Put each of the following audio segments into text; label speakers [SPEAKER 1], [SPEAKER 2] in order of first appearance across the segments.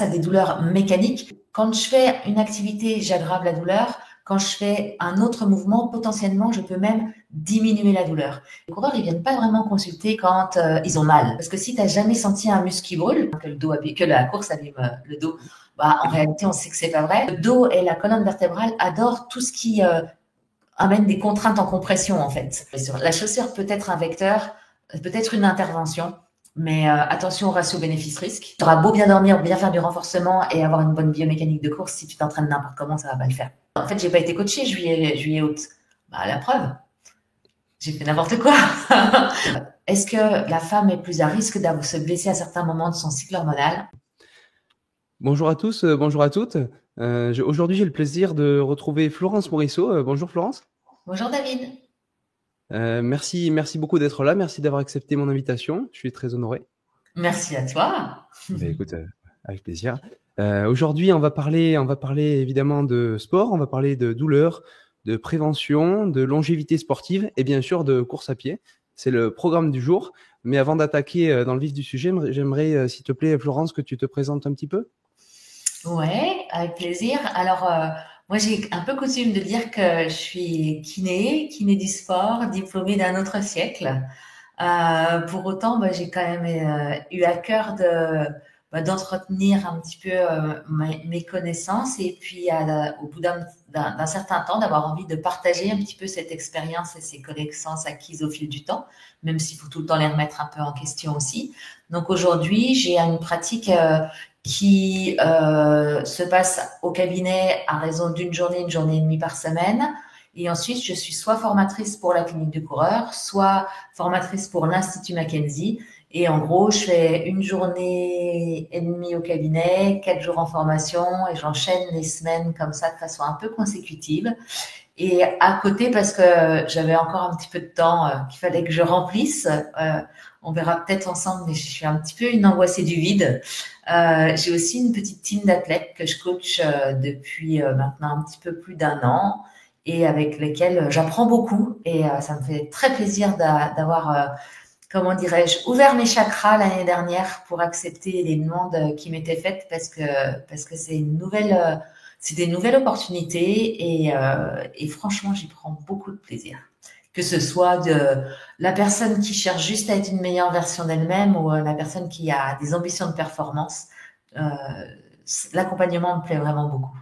[SPEAKER 1] à des douleurs mécaniques. Quand je fais une activité, j'aggrave la douleur. Quand je fais un autre mouvement, potentiellement, je peux même diminuer la douleur. Les coureurs, ils viennent pas vraiment consulter quand ils ont mal. Parce que si tu n'as jamais senti un muscle qui brûle, que la course abîme le dos, bah, en réalité, on sait que c'est pas vrai. Le dos et la colonne vertébrale adorent tout ce qui amène des contraintes en compression, en fait. La chaussure peut être un vecteur, peut être une intervention, mais attention au ratio bénéfice-risque. Tu auras beau bien dormir, bien faire du renforcement et avoir une bonne biomécanique de course, si tu t'entraînes n'importe comment, ça va pas le faire. En fait, j'ai pas été coachée juillet-août. Bah, la preuve, j'ai fait n'importe quoi. Est-ce que la femme est plus à risque de se blesser à certains moments de son cycle hormonal?
[SPEAKER 2] Bonjour à tous, bonjour à toutes. Aujourd'hui, j'ai le plaisir de retrouver Florence Morisseau. Bonjour Florence.
[SPEAKER 1] Bonjour David.
[SPEAKER 2] Merci beaucoup d'être là. Merci d'avoir accepté mon invitation. Je suis très honoré.
[SPEAKER 1] Merci à toi.
[SPEAKER 2] Ben, écoute, avec plaisir. Aujourd'hui, on va parler évidemment de sport, on va parler de douleur, de prévention, de longévité sportive et bien sûr de course à pied. C'est le programme du jour. Mais avant d'attaquer dans le vif du sujet, j'aimerais, s'il te plaît, Florence, que tu te présentes un petit peu.
[SPEAKER 1] Ouais, avec plaisir. Alors, moi, j'ai un peu coutume de dire que je suis kiné du sport, diplômée d'un autre siècle. Pour autant, bah, j'ai quand même eu à cœur d'entretenir un petit peu mes connaissances et puis au bout d'un certain temps, d'avoir envie de partager un petit peu cette expérience et ces connaissances acquises au fil du temps, même s'il faut tout le temps les remettre un peu en question aussi. Donc aujourd'hui, j'ai une pratique qui se passe au cabinet à raison une journée et demie par semaine. Et ensuite, je suis soit formatrice pour la clinique du coureur, soit formatrice pour l'Institut Mackenzie. Et en gros, je fais une journée et demie au cabinet, 4 jours en formation et j'enchaîne les semaines comme ça de façon un peu consécutive. Et à côté, parce que j'avais encore un petit peu de temps qu'il fallait que je remplisse, on verra peut-être ensemble, mais je suis un petit peu une angoissée du vide. J'ai aussi une petite team d'athlètes que je coach depuis maintenant un petit peu plus d'un an et avec lesquels j'apprends beaucoup. Et ça me fait très plaisir d'avoir, comment dirais-je, ouvert mes chakras l'année dernière pour accepter les demandes qui m'étaient faites parce que c'est des nouvelles opportunités et franchement, j'y prends beaucoup de plaisir. Que ce soit de la personne qui cherche juste à être une meilleure version d'elle-même ou la personne qui a des ambitions de performance, euh, l'accompagnement me plaît vraiment beaucoup.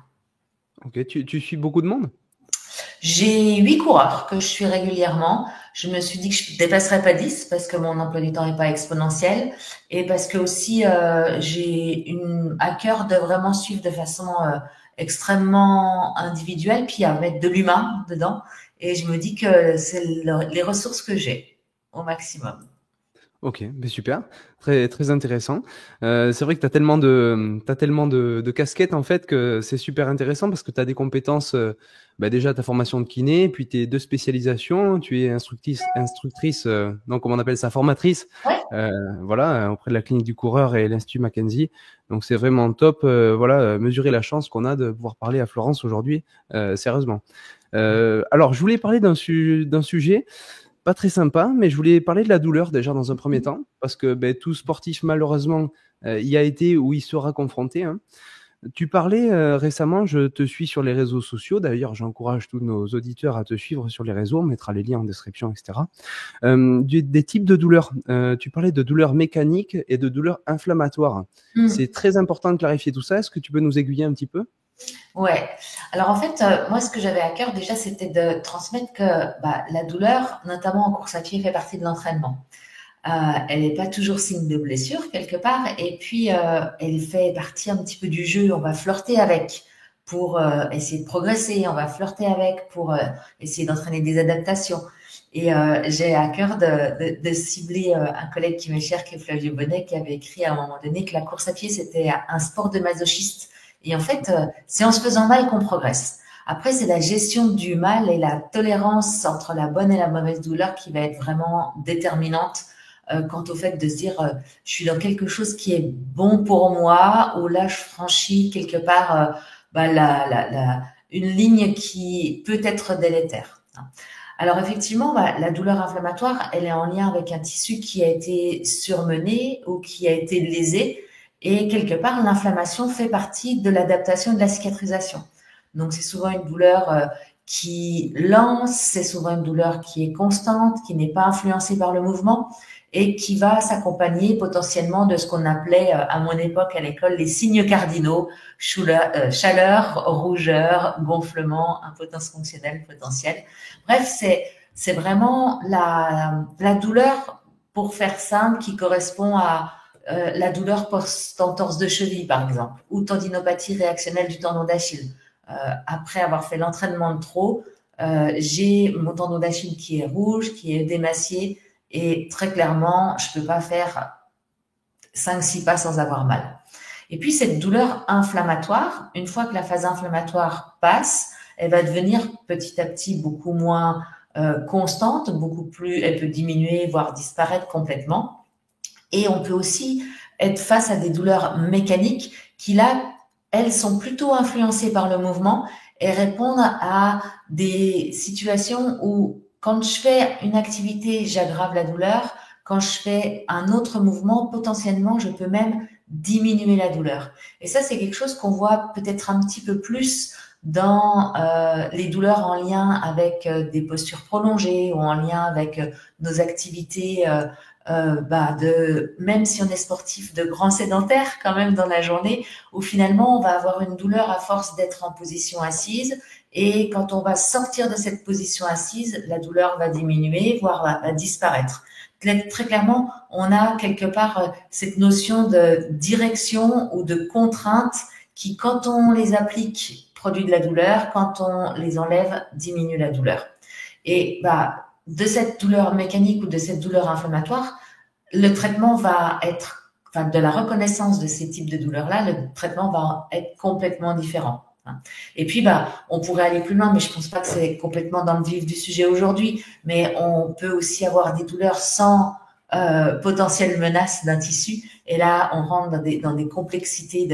[SPEAKER 2] Ok, tu suis beaucoup de monde?
[SPEAKER 1] J'ai 8 coureurs que je suis régulièrement. Je me suis dit que je ne dépasserais pas 10 parce que mon emploi du temps n'est pas exponentiel et parce que aussi à cœur de vraiment suivre de façon extrêmement individuelle puis à mettre de l'humain dedans. Et je me dis que c'est les ressources que j'ai au maximum.
[SPEAKER 2] Ok, ben super, très intéressant. C'est vrai que t'as tellement de casquettes en fait que c'est super intéressant parce que tu as des compétences, bah, déjà ta formation de kiné, puis tes deux spécialisations, tu es instructrice, non, comment on appelle ça, formatrice,
[SPEAKER 1] Ouais.
[SPEAKER 2] voilà, auprès de la clinique du coureur et l'Institut Mackenzie. Donc c'est vraiment top, voilà, mesurer la chance qu'on a de pouvoir parler à Florence aujourd'hui, sérieusement. Alors je voulais parler d'un sujet pas très sympa, mais je voulais parler de la douleur déjà dans un premier temps, parce que ben, tout sportif malheureusement y a été ou y sera confronté, hein. Tu parlais récemment, je te suis sur les réseaux sociaux, d'ailleurs j'encourage tous nos auditeurs à te suivre sur les réseaux, on mettra les liens en description, etc. Des types de douleurs. Tu parlais de douleurs mécaniques et de douleurs inflammatoires.
[SPEAKER 1] Mm.
[SPEAKER 2] C'est très important de clarifier tout ça. Est-ce que tu peux nous aiguiller un petit peu?
[SPEAKER 1] Ouais. Alors en fait, moi, ce que j'avais à cœur déjà, c'était de transmettre que bah, la douleur, notamment en course à pied, fait partie de l'entraînement. Elle n'est pas toujours signe de blessure quelque part, et puis elle fait partie un petit peu du jeu. On va flirter avec pour essayer de progresser, on va flirter avec pour essayer d'entraîner des adaptations. Et j'ai à cœur de cibler un collègue qui m'est cher, qui est Flavio Bonnet, qui avait écrit à un moment donné que la course à pied, c'était un sport de masochiste. Et en fait, c'est en se faisant mal qu'on progresse. Après, c'est la gestion du mal et la tolérance entre la bonne et la mauvaise douleur qui va être vraiment déterminante quant au fait de se dire je suis dans quelque chose qui est bon pour moi ou là je franchis quelque part bah, une ligne qui peut être délétère. Alors effectivement, bah, la douleur inflammatoire, elle est en lien avec un tissu qui a été surmené ou qui a été lésé. Et quelque part, l'inflammation fait partie de l'adaptation de la cicatrisation. Donc, c'est souvent une douleur qui lance, c'est souvent une douleur qui est constante, qui n'est pas influencée par le mouvement et qui va s'accompagner potentiellement de ce qu'on appelait à mon époque à l'école les signes cardinaux, chaleur, rougeur, gonflement, impotence fonctionnelle potentielle. Bref, c'est vraiment la douleur, pour faire simple, qui correspond à la douleur post-entorse de cheville, par exemple, ou tendinopathie réactionnelle du tendon d'Achille. Après avoir fait l'entraînement de trop, j'ai mon tendon d'Achille qui est rouge, qui est démacié, et très clairement, je ne peux pas faire 5-6 pas sans avoir mal. Et puis, cette douleur inflammatoire, une fois que la phase inflammatoire passe, elle va devenir petit à petit beaucoup moins constante, beaucoup plus, elle peut diminuer, voire disparaître complètement. Et on peut aussi être face à des douleurs mécaniques qui, là, elles sont plutôt influencées par le mouvement et répondent à des situations où, quand je fais une activité, j'aggrave la douleur. Quand je fais un autre mouvement, potentiellement, je peux même diminuer la douleur. Et ça, c'est quelque chose qu'on voit peut-être un petit peu plus dans les douleurs en lien avec des postures prolongées ou en lien avec nos activités même si on est sportif, de grands sédentaires quand même dans la journée, où finalement on va avoir une douleur à force d'être en position assise, et quand on va sortir de cette position assise, la douleur va diminuer, voire va disparaître. Très clairement, on a quelque part cette notion de direction ou de contrainte qui, quand on les applique, produit de la douleur, quand on les enlève, diminue la douleur. Et de cette douleur mécanique ou de cette douleur inflammatoire, le traitement va être, enfin, de la reconnaissance de ces types de douleurs-là, le traitement va être complètement différent. Et puis, on pourrait aller plus loin, mais je pense pas que c'est complètement dans le vif du sujet aujourd'hui. Mais on peut aussi avoir des douleurs sans potentielle menace d'un tissu. Et là, on rentre dans des complexités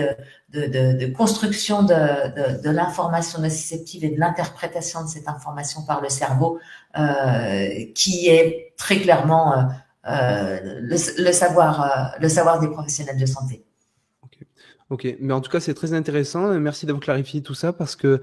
[SPEAKER 1] de construction de l'information nociceptive et de l'interprétation de cette information par le cerveau, qui est très clairement le savoir des professionnels de santé.
[SPEAKER 2] Ok, mais en tout cas, c'est très intéressant. Merci d'avoir clarifié tout ça parce que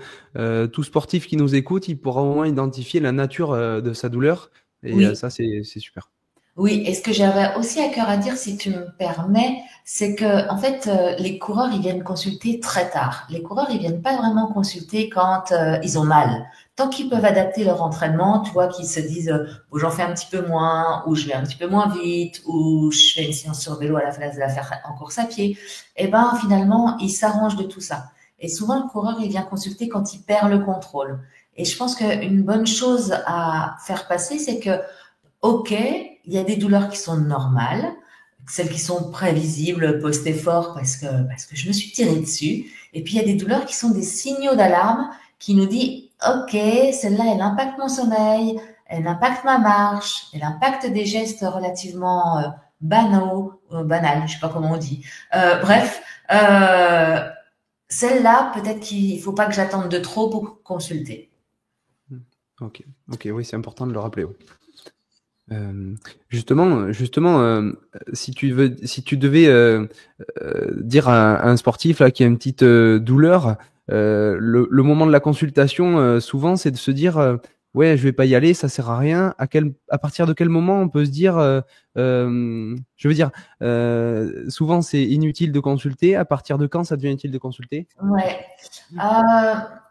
[SPEAKER 2] tout sportif qui nous écoute, il pourra au moins identifier la nature de sa douleur. Et
[SPEAKER 1] Oui.
[SPEAKER 2] ça, c'est super.
[SPEAKER 1] Oui, et ce que j'avais aussi à cœur à dire, si tu me permets, c'est que en fait, les coureurs, ils viennent consulter très tard. Les coureurs, ils viennent pas vraiment consulter quand ils ont mal. Tant qu'ils peuvent adapter leur entraînement, tu vois, qu'ils se disent, oh, j'en fais un petit peu moins, ou je vais un petit peu moins vite, ou je fais une séance sur vélo à la place de la faire en course à pied. Et ben, finalement, ils s'arrangent de tout ça. Et souvent, le coureur, il vient consulter quand il perd le contrôle. Et je pense qu'une bonne chose à faire passer, c'est que ok, il y a des douleurs qui sont normales, celles qui sont prévisibles post-effort parce que je me suis tirée dessus. Et puis il y a des douleurs qui sont des signaux d'alarme qui nous disent, ok, celle-là, elle impacte mon sommeil, elle impacte ma marche, elle impacte des gestes relativement banals, je sais pas comment on dit. Bref, celle-là, peut-être qu'il faut pas que j'attende de trop pour consulter.
[SPEAKER 2] Ok, oui, c'est important de le rappeler. Oui. Justement, si tu devais dire à un sportif là qui a une petite douleur, le moment de la consultation, souvent, c'est de se dire ouais, je vais pas y aller, ça sert à rien. À partir de quel moment on peut se dire, je veux dire, souvent c'est inutile de consulter. À partir de quand ça devient utile de consulter?
[SPEAKER 1] Ouais,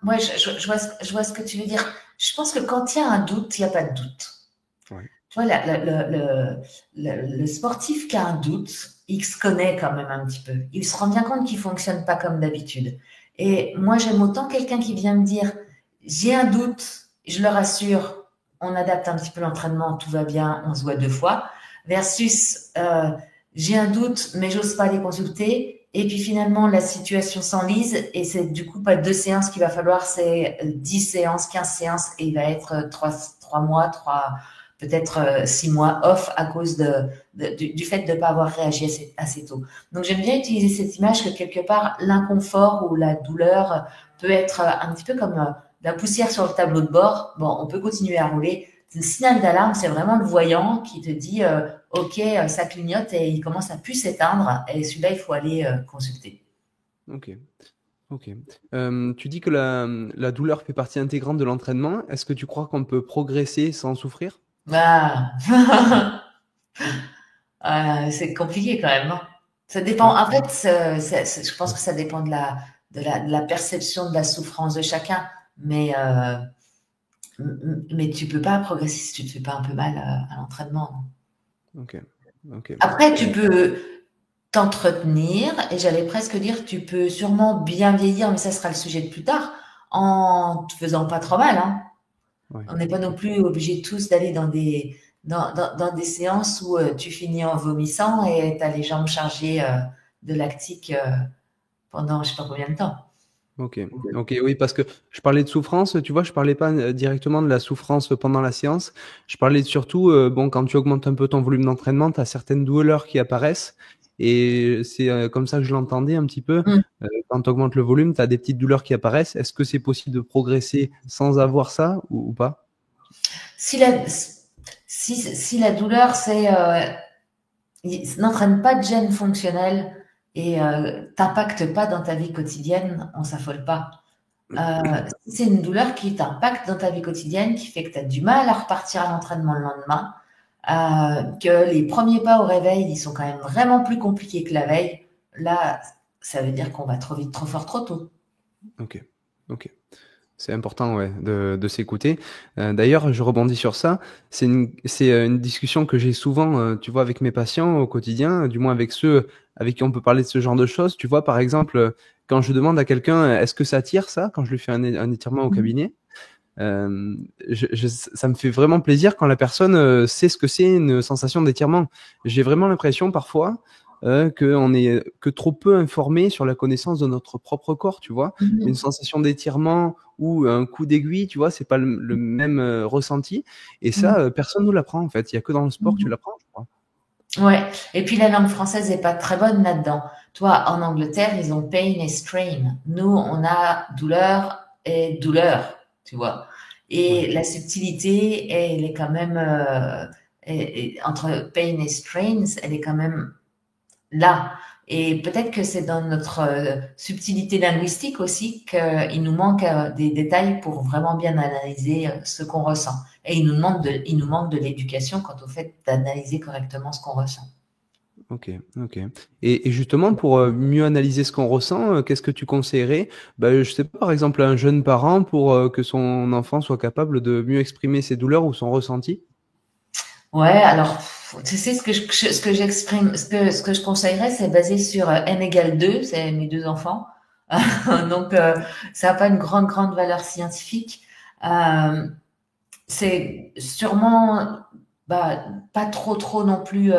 [SPEAKER 1] ouais, je vois ce que tu veux dire. Je pense que quand il y a un doute, il n'y a pas de doute.
[SPEAKER 2] Ouais.
[SPEAKER 1] Tu vois, le sportif qui a un doute, il se connaît quand même un petit peu. Il se rend bien compte qu'il fonctionne pas comme d'habitude. Et moi, j'aime autant quelqu'un qui vient me dire, j'ai un doute, je le rassure, on adapte un petit peu l'entraînement, tout va bien, on se voit 2 fois, versus j'ai un doute, mais j'ose pas aller consulter. Et puis finalement, la situation s'enlise et c'est du coup pas 2 séances qu'il va falloir, c'est 10 séances, 15 séances et il va être 3 mois, peut-être 6 mois off à cause du fait de ne pas avoir réagi assez tôt. Donc j'aime bien utiliser cette image que quelque part l'inconfort ou la douleur peut être un petit peu comme de la poussière sur le tableau de bord. Bon, on peut continuer à rouler. Le signal d'alarme, c'est vraiment le voyant qui te dit ok, ça clignote et il commence à plus s'éteindre, et celui-là, il faut aller consulter.
[SPEAKER 2] Ok. Ok. Tu dis que la douleur fait partie intégrante de l'entraînement. Est-ce que tu crois qu'on peut progresser sans souffrir?
[SPEAKER 1] Ah. C'est compliqué quand même, non? Ça dépend.
[SPEAKER 2] Ouais.
[SPEAKER 1] En fait, je pense que ça dépend de la perception de la souffrance de chacun. Mais tu peux pas progresser si tu te fais pas un peu mal à l'entraînement, non?
[SPEAKER 2] Ok. Ok.
[SPEAKER 1] Après, tu
[SPEAKER 2] Euh,
[SPEAKER 1] peux t'entretenir, et j'allais presque dire, tu peux sûrement bien vieillir, mais ça sera le sujet de plus tard, en te faisant pas trop mal, hein.
[SPEAKER 2] ouais.
[SPEAKER 1] On n'est pas non plus obligés tous d'aller dans des séances où tu finis en vomissant et tu as les jambes chargées de lactique pendant je sais pas combien de temps.
[SPEAKER 2] Ok. Ok. Oui, parce que je parlais de souffrance. Tu vois, je parlais pas directement de la souffrance pendant la séance. Je parlais surtout, bon, quand tu augmentes un peu ton volume d'entraînement, tu as certaines douleurs qui apparaissent. Et c'est comme ça que je l'entendais un petit peu.
[SPEAKER 1] Mm.
[SPEAKER 2] Quand tu augmentes le volume, tu as des petites douleurs qui apparaissent. Est-ce que c'est possible de progresser sans avoir ça ou pas?
[SPEAKER 1] Si la, si la douleur, n'entraîne pas de gène fonctionnel et t'impacte pas dans ta vie quotidienne, on s'affole pas. Si c'est une douleur qui t'impacte dans ta vie quotidienne, qui fait que tu as du mal à repartir à l'entraînement le lendemain, que les premiers pas au réveil, ils sont quand même vraiment plus compliqués que la veille, là, ça veut dire qu'on va trop vite, trop fort, trop tôt.
[SPEAKER 2] Ok. Ok. C'est important, ouais, de s'écouter. D'ailleurs, je rebondis sur ça. C'est une discussion que j'ai souvent, tu vois, avec mes patients au quotidien, du moins avec ceux avec qui on peut parler de ce genre de choses. Tu vois, par exemple, quand je demande à quelqu'un, est-ce que ça tire ça, quand je lui fais un étirement au
[SPEAKER 1] Mhm.
[SPEAKER 2] cabinet, ça me fait vraiment plaisir quand la personne sait ce que c'est une sensation d'étirement. J'ai vraiment l'impression parfois qu'on est que trop peu informé sur la connaissance de notre propre corps, tu vois. Une
[SPEAKER 1] Mhm.
[SPEAKER 2] sensation d'étirement ou un coup d'aiguille, tu vois, c'est pas le même ressenti. Et ça,
[SPEAKER 1] Mhm.
[SPEAKER 2] personne nous l'apprend en fait. Il y a que dans le sport que tu
[SPEAKER 1] Mhm.
[SPEAKER 2] l'apprends, je crois.
[SPEAKER 1] Ouais. Et puis la langue française n'est pas très bonne là-dedans. Toi, en Angleterre, ils ont pain et strain. Nous, on a douleur et douleur, tu vois.
[SPEAKER 2] Ouais.
[SPEAKER 1] Et la subtilité, elle est quand même entre pain et strain, elle est quand même là. Et peut-être que c'est dans notre subtilité linguistique aussi qu'il nous manque des détails pour vraiment bien analyser ce qu'on ressent. Et il nous manque de l'éducation quant au fait d'analyser correctement ce qu'on ressent.
[SPEAKER 2] Ok, ok. Et justement, pour mieux analyser ce qu'on ressent, qu'est-ce que tu conseillerais? Bah, je sais pas, par exemple, à un jeune parent pour que son enfant soit capable de mieux exprimer ses douleurs ou son ressenti?
[SPEAKER 1] Ouais, alors, tu sais, ce que j'exprime, ce que je conseillerais, c'est basé sur n égale 2, c'est mes deux enfants. Donc, ça n'a pas une grande valeur scientifique. Euh, c'est sûrement bah, pas trop non plus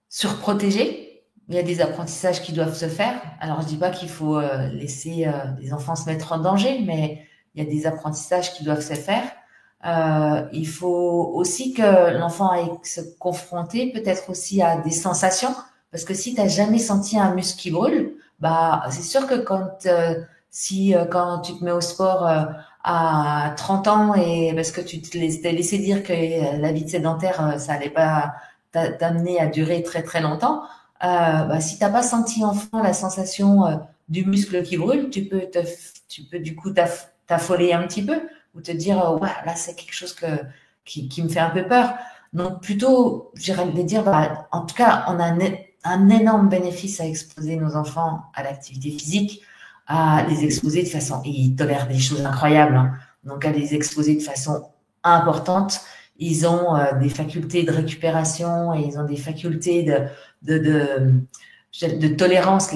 [SPEAKER 1] surprotégé. Il y a des apprentissages qui doivent se faire. Alors, je dis pas qu'il faut laisser les enfants se mettre en danger, mais il y a des apprentissages qui doivent se faire. Il faut aussi que l'enfant aille se confronter peut-être aussi à des sensations, parce que si tu n'as jamais senti un muscle qui brûle, bah c'est sûr que quand tu te mets au sport à 30 ans et parce que tu t'es laissé dire que la vie de sédentaire ça allait pas t'amener à durer très longtemps, bah, si t'as pas senti enfant la sensation du muscle qui brûle, tu peux du coup t'affoler un petit peu ou te dire ouais là c'est quelque chose qui me fait un peu peur. Donc plutôt, j'irais dire bah, en tout cas on a un énorme bénéfice à exposer nos enfants à l'activité physique, à les exposer de façon, ils tolèrent des choses incroyables, hein. Donc à les exposer de façon importante, ils ont des facultés de récupération et ils ont des facultés de, de, de tolérance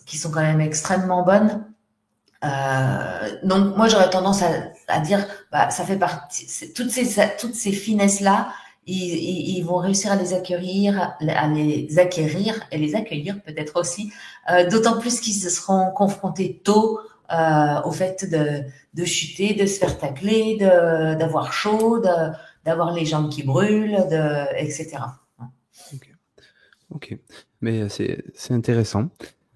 [SPEAKER 1] qui sont quand même extrêmement bonnes. Donc moi j'aurais tendance à dire bah, ça fait partie toutes ces finesses là ils vont réussir à les acquérir et les accueillir peut-être aussi d'autant plus qu'ils se seront confrontés tôt au fait de chuter, de se faire tacler, d'avoir chaud, d'avoir les jambes qui brûlent, etc.
[SPEAKER 2] Ok, ok. Mais c'est intéressant.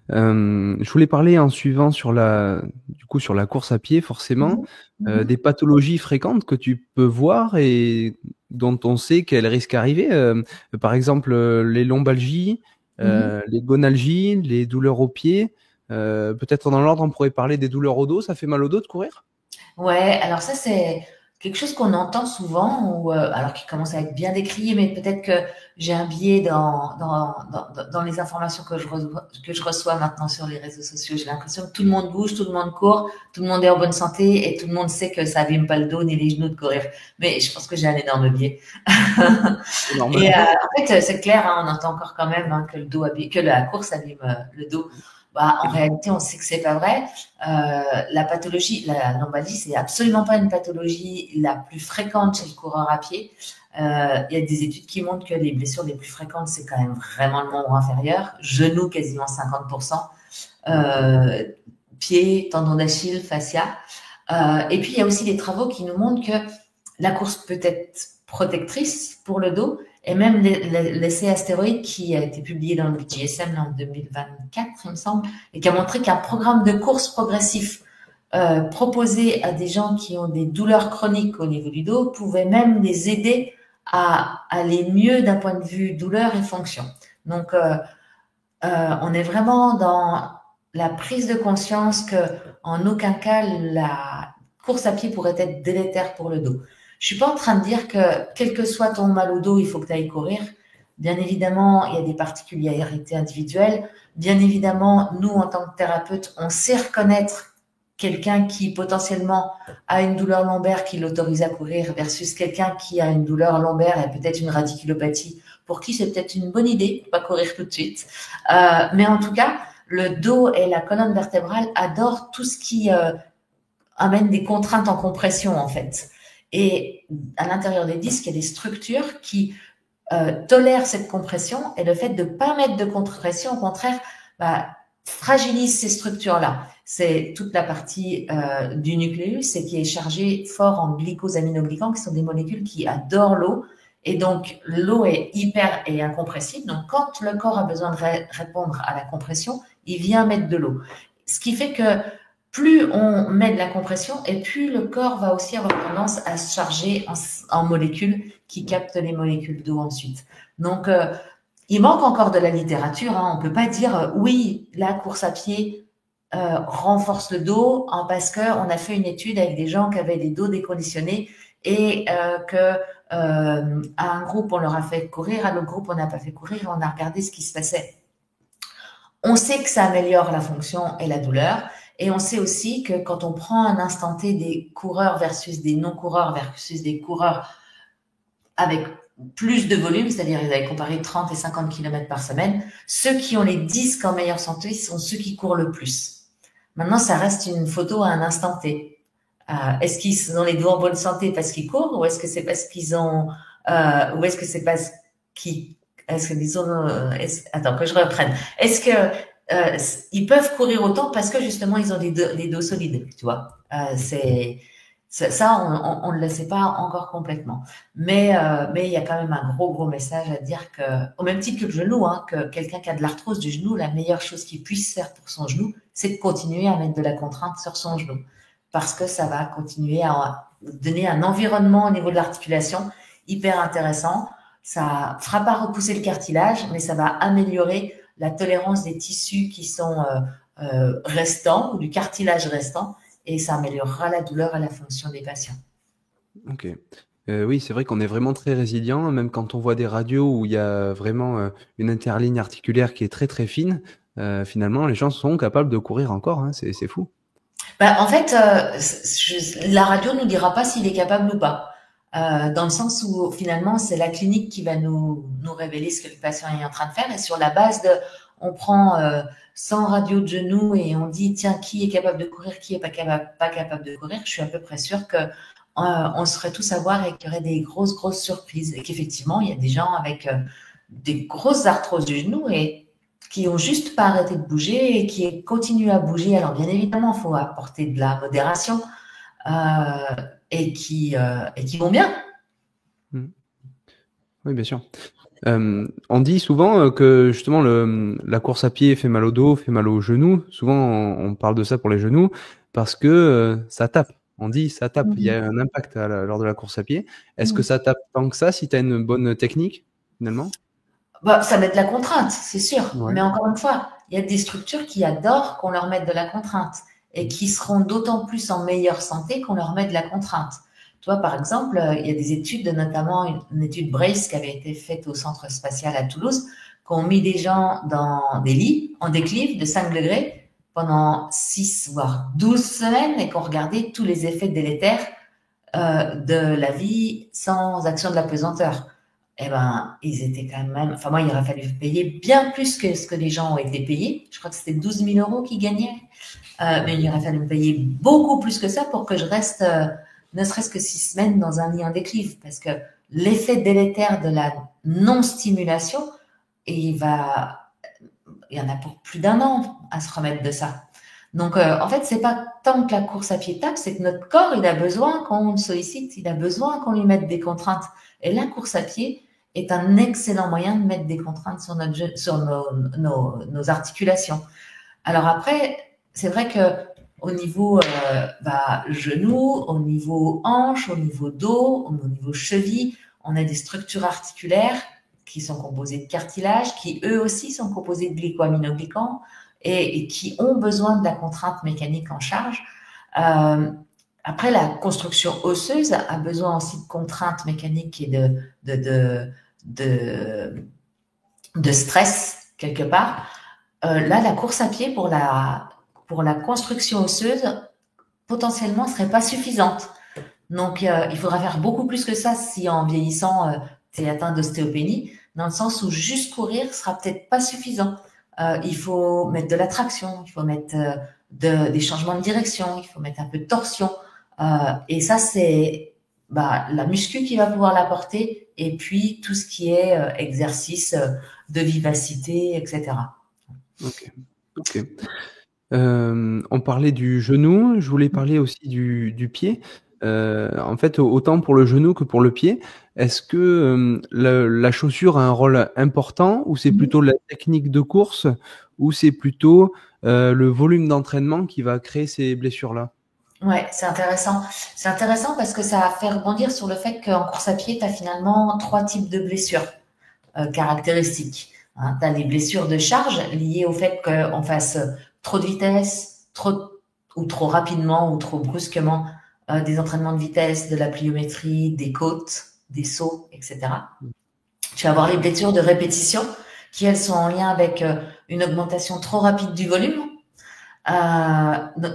[SPEAKER 2] Je voulais parler en suivant sur sur la course à pied, forcément,
[SPEAKER 1] Mhm. Mhm.
[SPEAKER 2] des pathologies fréquentes que tu peux voir et dont on sait qu'elles risquent d'arriver. Par exemple, les lombalgies,
[SPEAKER 1] Mhm.
[SPEAKER 2] les gonalgies, les douleurs aux pieds. Peut-être dans l'ordre, on pourrait parler des douleurs au dos. Ça fait mal au dos de courir?
[SPEAKER 1] Ouais, alors ça, c'est quelque chose qu'on entend souvent, ou alors qui commence à être bien décrié, mais peut-être que j'ai un biais dans les informations que je reçois maintenant sur les réseaux sociaux. J'ai l'impression que tout le monde bouge, tout le monde court, tout le monde est en bonne santé et tout le monde sait que ça abîme pas le dos ni les genoux de courir. Mais je pense que j'ai un énorme biais.
[SPEAKER 2] C'est normal.
[SPEAKER 1] Et en fait, c'est clair, hein, on entend encore quand même, hein, que la course abîme le dos. Bah, en réalité, on sait que c'est pas vrai. La pathologie, la lombalgie, c'est absolument pas une pathologie la plus fréquente chez le coureur à pied. Il y a des études qui montrent que les blessures les plus fréquentes, c'est quand même vraiment le membre inférieur, genou quasiment 50%, euh, pied, tendon d'Achille, fascia. Et puis il y a aussi des travaux qui nous montrent que la course peut être protectrice pour le dos. Et même l'essai astéroïde qui a été publié dans le GSM en 2024, il me semble, et qui a montré qu'un programme de course progressif proposé à des gens qui ont des douleurs chroniques au niveau du dos pouvait même les aider à aller mieux d'un point de vue douleur et fonction. Donc, on est vraiment dans la prise de conscience que en aucun cas la course à pied pourrait être délétère pour le dos. Je suis pas en train de dire que quel que soit ton mal au dos, il faut que tu ailles courir. Bien évidemment, il y a des particularités individuelles. Bien évidemment, nous, en tant que thérapeute, on sait reconnaître quelqu'un qui potentiellement a une douleur lombaire qui l'autorise à courir versus quelqu'un qui a une douleur lombaire et peut-être une radiculopathie pour qui c'est peut-être une bonne idée de pas courir tout de suite. Mais en tout cas, le dos et la colonne vertébrale adorent tout ce qui amène des contraintes en compression, en fait. Et à l'intérieur des disques, il y a des structures qui tolèrent cette compression, et le fait de ne pas mettre de compression, au contraire, bah, fragilise ces structures-là. C'est toute la partie du nucléus et qui est chargée fort en glycosaminoglycans, qui sont des molécules qui adorent l'eau. Et donc, l'eau est hyper et incompressible. Donc, quand le corps a besoin de répondre à la compression, il vient mettre de l'eau. Ce qui fait que plus on met de la compression, et plus le corps va aussi avoir tendance à se charger en molécules qui captent les molécules d'eau ensuite. Donc, il manque encore de la littérature. Hein. On ne peut pas dire oui, la course à pied renforce le dos hein, parce qu'on a fait une étude avec des gens qui avaient des dos déconditionnés et que à un groupe on leur a fait courir, à l'autre groupe on n'a pas fait courir et on a regardé ce qui se passait. On sait que ça améliore la fonction et la douleur. Et on sait aussi que quand on prend un instant T des coureurs versus des non-coureurs versus des coureurs avec plus de volume, c'est-à-dire ils avaient comparé 30 et 50 km par semaine, ceux qui ont les disques en meilleure santé sont ceux qui courent le plus. Maintenant, ça reste une photo à un instant T. Est-ce qu'ils ont les dos en bonne santé parce qu'ils courent ou est-ce que c'est parce qu'ils ont ou est-ce que c'est parce qu'ils est-ce que disons attends que je reprenne. Est-ce que ils peuvent courir autant parce que justement ils ont des dos solides, tu vois. Ça, on ne le sait pas encore complètement. Mais il y a quand même un gros message à dire que, au même titre que le genou, hein, que quelqu'un qui a de l'arthrose du genou, la meilleure chose qu'il puisse faire pour son genou, c'est de continuer à mettre de la contrainte sur son genou. Parce que ça va continuer à donner un environnement au niveau de l'articulation hyper intéressant. Ça ne fera pas repousser le cartilage, mais ça va améliorer la tolérance des tissus qui sont restants ou du cartilage restant et ça améliorera la douleur et la fonction des patients.
[SPEAKER 2] Ok. Oui, c'est vrai qu'on est vraiment très résilient, même quand on voit des radios où il y a vraiment une interligne articulaire qui est très très fine, finalement, les gens sont capables de courir encore, hein, c'est fou.
[SPEAKER 1] Ben, en fait, la radio ne nous dira pas s'il est capable ou pas. Dans le sens où finalement c'est la clinique qui va nous révéler ce que le patient est en train de faire et sur la base de on prend 100 radios de genoux et on dit tiens qui est capable de courir, qui est pas capable de courir, je suis à peu près sûre que on serait tous à voir et qu'il y aurait des grosses surprises et qu'effectivement il y a des gens avec des grosses arthroses du genou et qui ont juste pas arrêté de bouger et qui continuent à bouger. Alors bien évidemment, il faut apporter de la modération et qui vont bien.
[SPEAKER 2] Mm. Oui, bien sûr. On dit souvent que justement la course à pied fait mal au dos, fait mal aux genoux. Souvent, on parle de ça pour les genoux parce que ça tape. On dit ça tape. Il y a
[SPEAKER 1] Mhm.
[SPEAKER 2] un impact lors de la course à pied. Est-ce que
[SPEAKER 1] Mhm.
[SPEAKER 2] ça tape tant que ça si tu as une bonne technique finalement?
[SPEAKER 1] Bah, ça met de la contrainte, c'est sûr.
[SPEAKER 2] Ouais.
[SPEAKER 1] Mais encore une fois, il y a des structures qui adorent qu'on leur mette de la contrainte et
[SPEAKER 2] Mhm.
[SPEAKER 1] qui seront d'autant plus en meilleure santé qu'on leur met de la contrainte. Tu vois, par exemple, il y a des études, notamment une étude Brace qui avait été faite au Centre spatial à Toulouse, qui ont mis des gens dans des lits en déclive de 5 degrés pendant 6 voire 12 semaines et qui ont regardé tous les effets délétères de la vie sans action de la pesanteur. Eh ben, ils étaient quand même, enfin moi, il aurait fallu payer bien plus que ce que les gens ont été payés. Je crois que c'était 12 000 euros qu'ils gagnaient. Mais il aurait fallu me payer beaucoup plus que ça pour que je reste, ne serait-ce que 6 semaines dans un lit en déclive. Parce que l'effet délétère de la non-stimulation, il y en a pour plus d'un an à se remettre de ça. Donc, en fait, c'est pas tant que la course à pied tape, c'est que notre corps, il a besoin qu'on le sollicite, il a besoin qu'on lui mette des contraintes. Et la course à pied est un excellent moyen de mettre des contraintes sur, sur nos articulations. Alors après, c'est vrai que au niveau genoux, au niveau hanche, au niveau dos, au niveau cheville, on a des structures articulaires qui sont composées de cartilage, qui eux aussi sont composés de glycoaminoglycans et qui ont besoin de la contrainte mécanique en charge. Euh, Après, la construction osseuse a besoin aussi de contraintes mécaniques et de, de stress quelque part. Là, la course à pied pour la construction osseuse, potentiellement, serait pas suffisante. Donc, il faudra faire beaucoup plus que ça si en vieillissant, tu es atteint d'ostéopénie, dans le sens où juste courir sera peut-être pas suffisant. Il faut mettre de la traction, il faut mettre des changements de direction, il faut mettre un peu de torsion. Et ça, c'est la muscu qui va pouvoir l'apporter, et puis tout ce qui est exercice de vivacité, etc.
[SPEAKER 2] Ok. Ok. On parlait du genou, je voulais parler aussi du pied. En fait, autant pour le genou que pour le pied, est-ce que la chaussure a un rôle important ou c'est plutôt la technique de course ou c'est plutôt le volume d'entraînement qui va créer ces blessures-là?
[SPEAKER 1] Ouais, c'est intéressant. C'est intéressant parce que ça a fait rebondir sur le fait qu'en course à pied, tu as finalement trois types de blessures caractéristiques. Hein. Tu as les blessures de charge liées au fait qu'on fasse trop de vitesse, ou trop rapidement ou trop brusquement des entraînements de vitesse, de la pliométrie, des côtes, des sauts, etc. Tu vas avoir les blessures de répétition qui, elles, sont en lien avec une augmentation trop rapide du volume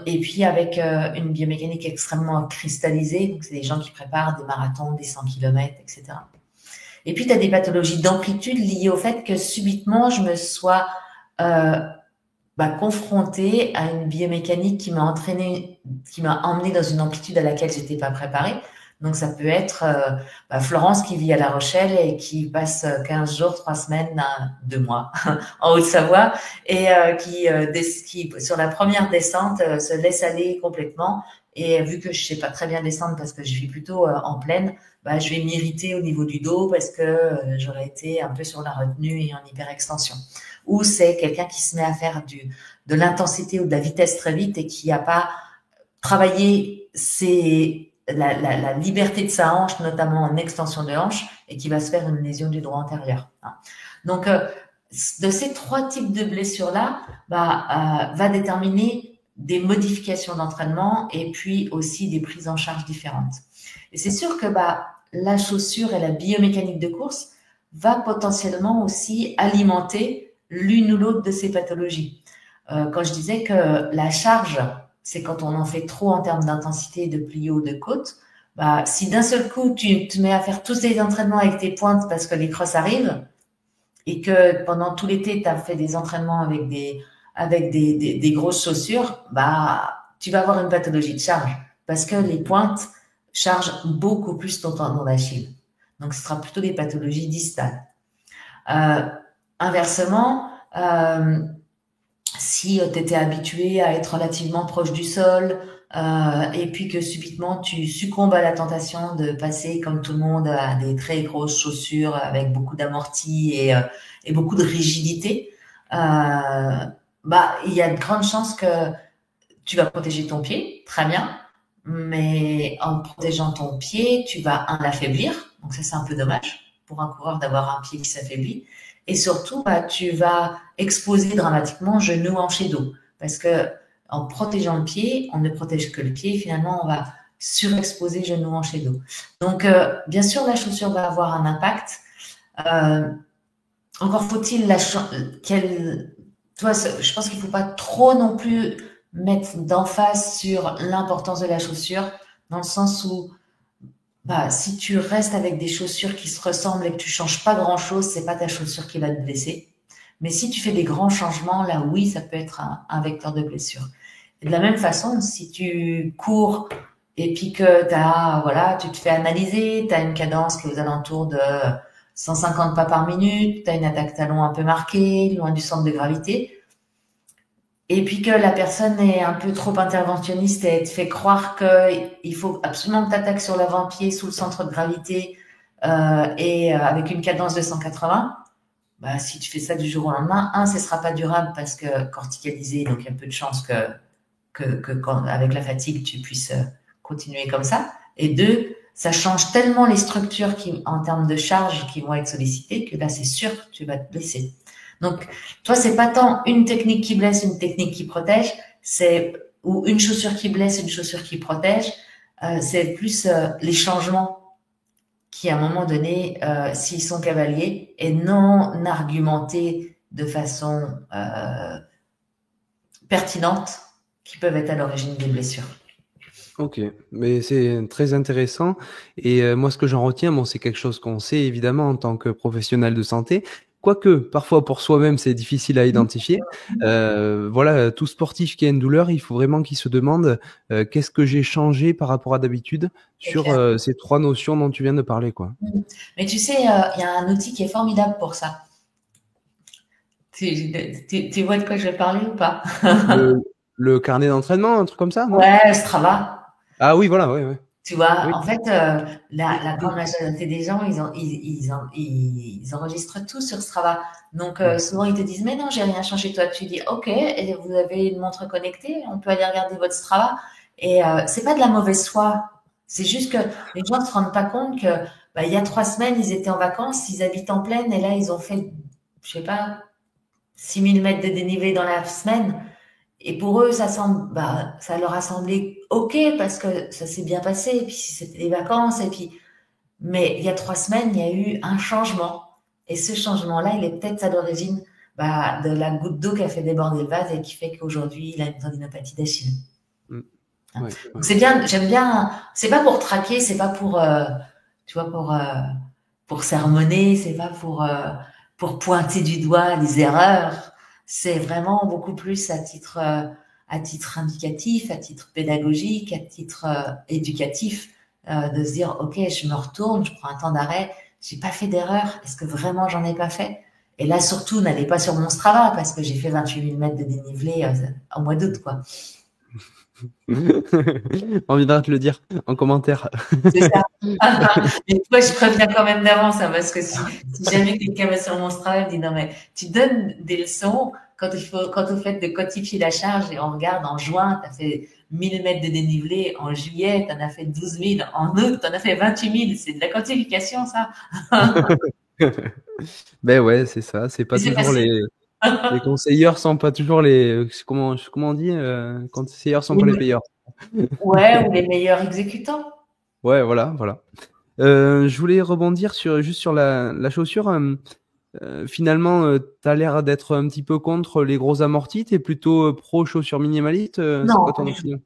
[SPEAKER 1] et puis avec une biomécanique extrêmement cristallisée. Donc, c'est des gens qui préparent des marathons, des 100 km, etc. Et puis, tu as des pathologies d'amplitude liées au fait que subitement, je me sois euh, confrontée à une biomécanique qui m'a entraîné, qui m'a emmené dans une amplitude à laquelle j'étais pas préparée. Donc, ça peut être Florence qui vit à La Rochelle et qui passe 15 jours, 3 semaines, 2 mois en Haute-Savoie et qui, sur la première descente, se laisse aller complètement. Et vu que je sais pas très bien descendre parce que je vis plutôt en plaine, je vais m'irriter au niveau du dos parce que j'aurais été un peu sur la retenue et en hyperextension. Ou c'est quelqu'un qui se met à faire de l'intensité ou de la vitesse très vite et qui n'a pas travaillé la liberté de sa hanche, notamment en extension de hanche, et qui va se faire une lésion du droit antérieur. Donc, de ces trois types de blessures-là, va déterminer des modifications d'entraînement et puis aussi des prises en charge différentes. Et c'est sûr que la chaussure et la biomécanique de course va potentiellement aussi alimenter l'une ou l'autre de ces pathologies. Quand je disais que la charge, c'est quand on en fait trop en termes d'intensité, de plio, de côte, si d'un seul coup tu te mets à faire tous ces entraînements avec tes pointes parce que les crosses arrivent et que pendant tout l'été tu as fait des entraînements avec des grosses chaussures, tu vas avoir une pathologie de charge parce que les pointes chargent beaucoup plus ton tendon d'Achille. Donc ce sera plutôt des pathologies distales. Euh, Inversement, si tu étais habitué à être relativement proche du sol, et puis que subitement tu succombes à la tentation de passer, comme tout le monde, à des très grosses chaussures avec beaucoup d'amorti et beaucoup de rigidité, bah, il y a de grandes chances que tu vas protéger ton pied, très bien, mais en protégeant ton pied, tu vas l'affaiblir, donc ça c'est un peu dommage pour un coureur d'avoir un pied qui s'affaiblit, et surtout bah, tu vas exposer dramatiquement genou, hanche et dos, parce que en protégeant le pied, on ne protège que le pied, et finalement on va surexposer genou, hanche et dos. Donc bien sûr la chaussure va avoir un impact. Euh, Encore faut-il qu'elle, toi, je pense qu'il faut pas trop non plus mettre d'emphase sur l'importance de la chaussure, dans le sens où, bah, si tu restes avec des chaussures qui se ressemblent et que tu changes pas grand-chose, c'est pas ta chaussure qui va te blesser. Mais si tu fais des grands changements, là, oui, ça peut être un vecteur de blessure. Et de la même façon, si tu cours et puis que voilà, tu te fais analyser, tu as une cadence qui est aux alentours de 150 pas par minute, tu as une attaque talon un peu marquée, loin du centre de gravité, et puis que la personne est un peu trop interventionniste et te fait croire qu'il faut absolument que tu attaques sur l'avant-pied sous le centre de gravité avec une cadence de 180, bah, si tu fais ça du jour au lendemain, ce sera pas durable parce que corticalisé, donc il y a peu de chances que avec la fatigue, tu puisses continuer comme ça. Et deux, ça change tellement les structures en termes de charge qui vont être sollicitées que là, c'est sûr que tu vas te blesser. Donc, toi, c'est pas tant une technique qui blesse, une technique qui protège, ou une chaussure qui blesse, une chaussure qui protège. C'est plus les changements qui, à un moment donné, s'ils sont cavaliers et non argumentés de façon pertinente, qui peuvent être à l'origine des blessures.
[SPEAKER 2] Ok, mais c'est très intéressant. Et moi, ce que j'en retiens, bon, c'est quelque chose qu'on sait évidemment en tant que professionnel de santé. Quoique, parfois pour soi-même, c'est difficile à identifier. Voilà, tout sportif qui a une douleur, il faut vraiment qu'il se demande qu'est-ce que j'ai changé par rapport à d'habitude
[SPEAKER 1] C'est
[SPEAKER 2] sur
[SPEAKER 1] clair.
[SPEAKER 2] ces trois notions dont tu viens de parler, quoi.
[SPEAKER 1] Mais tu sais, il y a un outil qui est formidable pour ça. Tu vois de quoi je vais parler ou pas?
[SPEAKER 2] Le, le carnet d'entraînement, un truc comme ça, non?
[SPEAKER 1] Ouais, Strava.
[SPEAKER 2] Ah oui, voilà, ouais, ouais.
[SPEAKER 1] Tu vois,
[SPEAKER 2] Oui.
[SPEAKER 1] en fait, la grande majorité des gens, ils enregistrent tout sur Strava. Donc,
[SPEAKER 2] Mm.
[SPEAKER 1] souvent, ils te disent, mais non, j'ai rien changé. Toi, tu dis, OK, et vous avez une montre connectée, on peut aller regarder votre Strava. Et c'est pas de la mauvaise foi. C'est juste que les gens ne se rendent pas compte que, bah, il y a 3 semaines, ils étaient en vacances, ils habitent en plaine, et là, ils ont fait, je sais pas, 6 000 mètres de dénivelé dans la semaine. Et pour eux, ça leur a semblé OK parce que ça s'est bien passé. Et puis c'était des vacances. Mais il y a 3 semaines, il y a eu un changement. Et ce changement-là, il est peut-être à l'origine de la goutte d'eau qui a fait déborder le vase et qui fait qu'aujourd'hui, il a une tendinopathie d'Achille.
[SPEAKER 2] Mm.
[SPEAKER 1] Hein.
[SPEAKER 2] Ouais,
[SPEAKER 1] Donc
[SPEAKER 2] ouais.
[SPEAKER 1] c'est bien, j'aime bien. C'est pas pour traquer, c'est pas pour, tu vois, pour sermonner, c'est pas pour pointer du doigt les erreurs. C'est vraiment beaucoup plus à titre indicatif, à titre pédagogique, à titre éducatif, de se dire, OK, je me retourne, je prends un temps d'arrêt, j'ai pas fait d'erreur, est-ce que vraiment j'en ai pas fait? Et là, surtout, n'allez pas sur mon Strava parce que j'ai fait 28 000 mètres de dénivelé au mois d'août, quoi.
[SPEAKER 2] On viendra te le dire en commentaire.
[SPEAKER 1] C'est ça. Mais toi, je préviens quand même d'avance, hein, parce que si jamais quelqu'un va sur mon Strava, il me dit non, mais tu donnes des leçons quand vous faites de quantifier la charge et on regarde en juin, tu as fait 1 000 mètres de dénivelé, en juillet, tu en as fait 12 000, en août, tu en as fait 28 000. C'est de la quantification, ça.
[SPEAKER 2] Ben ouais, c'est ça. C'est
[SPEAKER 1] Mais
[SPEAKER 2] pas
[SPEAKER 1] c'est
[SPEAKER 2] toujours
[SPEAKER 1] facile.
[SPEAKER 2] les conseilleurs sont pas toujours les comment on dit conseilleurs sont pas les payeurs.
[SPEAKER 1] Ouais, ou les meilleurs exécutants.
[SPEAKER 2] Ouais, voilà, voilà. Je voulais rebondir juste sur la chaussure. Finalement, tu as l'air d'être un petit peu contre les gros amortis. T'es plutôt pro chaussures minimalistes. C'est quoi
[SPEAKER 1] Non, pas
[SPEAKER 2] ton
[SPEAKER 1] du tout.
[SPEAKER 2] opinion?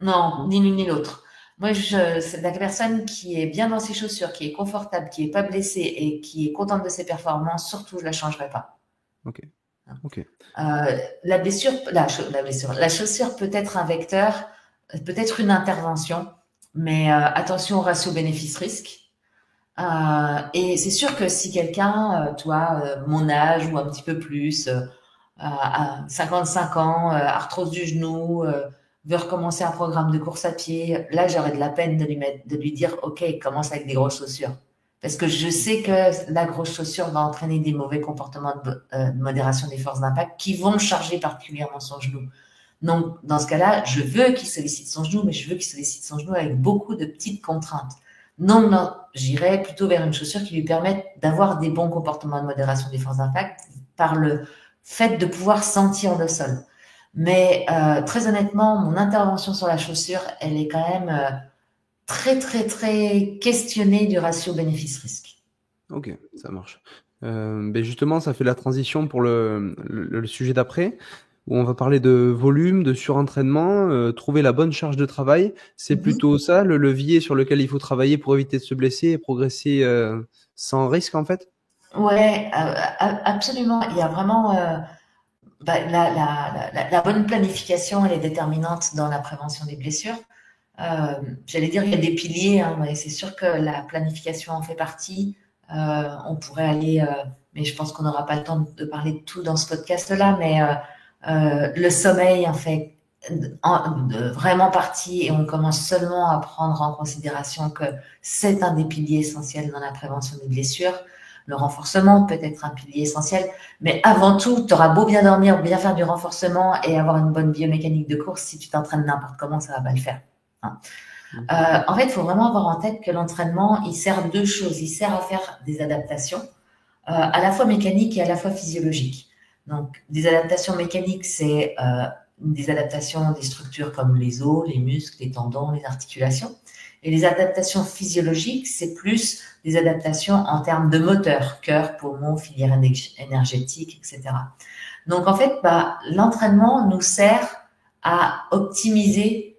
[SPEAKER 1] Non,
[SPEAKER 2] Non.
[SPEAKER 1] ni l'une ni l'autre. Moi, c'est la personne qui est bien dans ses chaussures, qui est confortable, qui est pas blessée et qui est contente de ses performances, surtout, je la changerai pas.
[SPEAKER 2] Ok, ok.
[SPEAKER 1] La chaussure peut être un vecteur, peut être une intervention, mais attention au ratio bénéfice-risque. Et c'est sûr que si quelqu'un, toi, mon âge ou un petit peu plus, à 55 ans, arthrose du genou, veut recommencer un programme de course à pied, là, j'aurais de la peine de lui dire, OK, commence avec des grosses chaussures. Parce que je sais que la grosse chaussure va entraîner des mauvais comportements de modération des forces d'impact qui vont charger particulièrement son genou. Donc, dans ce cas-là, je veux qu'il sollicite son genou, mais je veux qu'il sollicite son genou avec beaucoup de petites contraintes. Non, non, j'irais plutôt vers une chaussure qui lui permette d'avoir des bons comportements de modération des forces d'impact par le fait de pouvoir sentir le sol. Mais très honnêtement, mon intervention sur la chaussure, elle est quand même très, très, très questionnée du ratio bénéfice-risque.
[SPEAKER 2] Ok, ça marche. Ben justement, ça fait la transition pour le sujet d'après, où on va parler de volume, de surentraînement, trouver la bonne charge de travail. C'est
[SPEAKER 1] Mhm.
[SPEAKER 2] plutôt ça, le levier sur lequel il faut travailler pour éviter de se blesser et progresser sans risque, en fait?
[SPEAKER 1] Ouais, absolument. Il y a vraiment la bonne planification, elle est déterminante dans la prévention des blessures. J'allais dire, il y a des piliers, hein, mais c'est sûr que la planification en fait partie. On pourrait aller, mais je pense qu'on n'aura pas le temps de parler de tout dans ce podcast-là, mais le sommeil en fait vraiment partie et on commence seulement à prendre en considération que c'est un des piliers essentiels dans la prévention des blessures. Le renforcement peut être un pilier essentiel, mais avant tout, tu auras beau bien dormir, bien faire du renforcement et avoir une bonne biomécanique de course, si tu t'entraînes n'importe comment, ça va pas le faire. Hein. En fait, il faut vraiment avoir en tête que l'entraînement, il sert à deux choses. Il sert à faire des adaptations, à la fois mécaniques et à la fois physiologiques. Donc, des adaptations mécaniques, c'est des adaptations des structures comme les os, les muscles, les tendons, les articulations. Et les adaptations physiologiques, c'est plus des adaptations en termes de moteur, cœur, poumon, filière énergétique, etc. Donc, en fait, l'entraînement nous sert à optimiser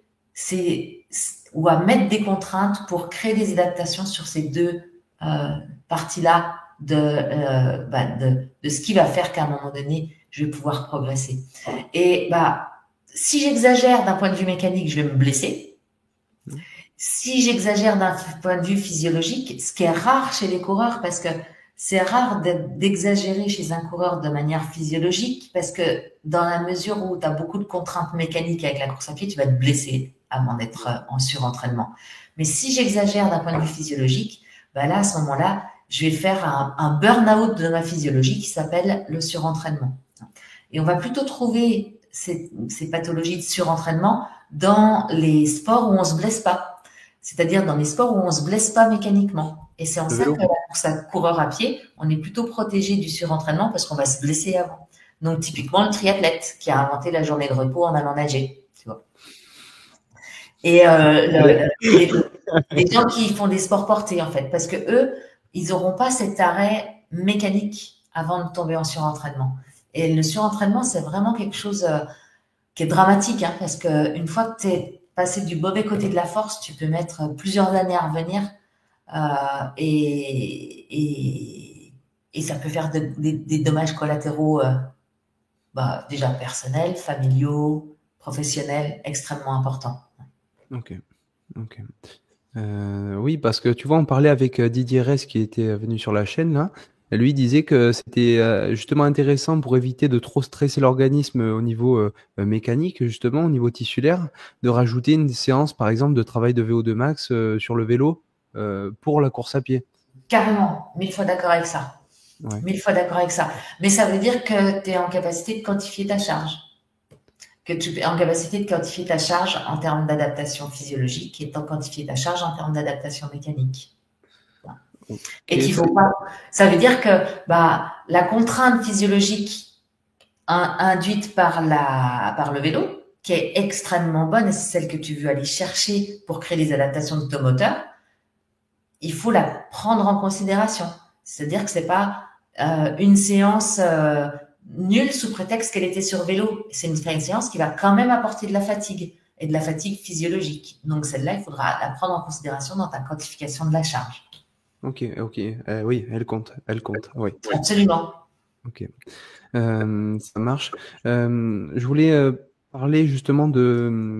[SPEAKER 1] ou à mettre des contraintes pour créer des adaptations sur ces deux parties-là de ce qui va faire qu'à un moment donné, je vais pouvoir progresser. Et si j'exagère d'un point de vue mécanique, je vais me blesser. Si j'exagère d'un point de vue physiologique, ce qui est rare chez les coureurs, parce que c'est rare d'exagérer chez un coureur de manière physiologique, parce que dans la mesure où tu as beaucoup de contraintes mécaniques avec la course à pied, tu vas te blesser avant d'être en surentraînement. Mais si j'exagère d'un point de vue physiologique, là, à ce moment-là, je vais faire un burn-out de ma physiologie qui s'appelle le surentraînement. Et on va plutôt trouver ces pathologies de surentraînement dans les sports où on ne se blesse pas. C'est-à-dire dans les sports où on ne se blesse pas mécaniquement. Et c'est en
[SPEAKER 2] Le
[SPEAKER 1] ça que
[SPEAKER 2] vélo?
[SPEAKER 1] la course à coureur à pied, on est plutôt protégé du surentraînement parce qu'on va se blesser avant. Donc typiquement le triathlète qui a inventé la journée de repos en allant nager. Tu vois. Et les gens qui font des sports portés en fait, parce que eux, ils n'auront pas cet arrêt mécanique avant de tomber en surentraînement. Et le surentraînement, c'est vraiment quelque chose qui est dramatique, hein, parce qu'une fois que tu es passé du mauvais côté de la force, tu peux mettre plusieurs années à revenir et ça peut faire des dommages collatéraux déjà personnels, familiaux, professionnels, extrêmement importants.
[SPEAKER 2] Ok, ok. Oui, parce que tu vois, on parlait avec Didier Ress qui était venu sur la chaîne là. Lui disait que c'était justement intéressant pour éviter de trop stresser l'organisme au niveau mécanique, justement, au niveau tissulaire, de rajouter une séance, par exemple, de travail de VO2 max sur le vélo pour la course à pied.
[SPEAKER 1] Carrément, 1000 fois d'accord avec ça.
[SPEAKER 2] Ouais.
[SPEAKER 1] 1000 fois d'accord avec ça. Mais ça veut dire que tu es en capacité de quantifier ta charge. Que tu es en capacité de quantifier ta charge en termes d'adaptation physiologique et de quantifier ta charge en termes d'adaptation mécanique.
[SPEAKER 2] Ok,
[SPEAKER 1] Et qu'il faut pas. Ça veut dire que la contrainte physiologique induite par le vélo, qui est extrêmement bonne, et c'est celle que tu veux aller chercher pour créer les adaptations de ton moteur, il faut la prendre en considération. C'est-à-dire que c'est pas une séance nulle sous prétexte qu'elle était sur vélo. C'est une séance qui va quand même apporter de la fatigue et de la fatigue physiologique. Donc celle-là, il faudra la prendre en considération dans ta quantification de la charge.
[SPEAKER 2] ok, ok. Oui, elle compte, oui.
[SPEAKER 1] Absolument.
[SPEAKER 2] Ok. Ça marche. Je voulais Parler justement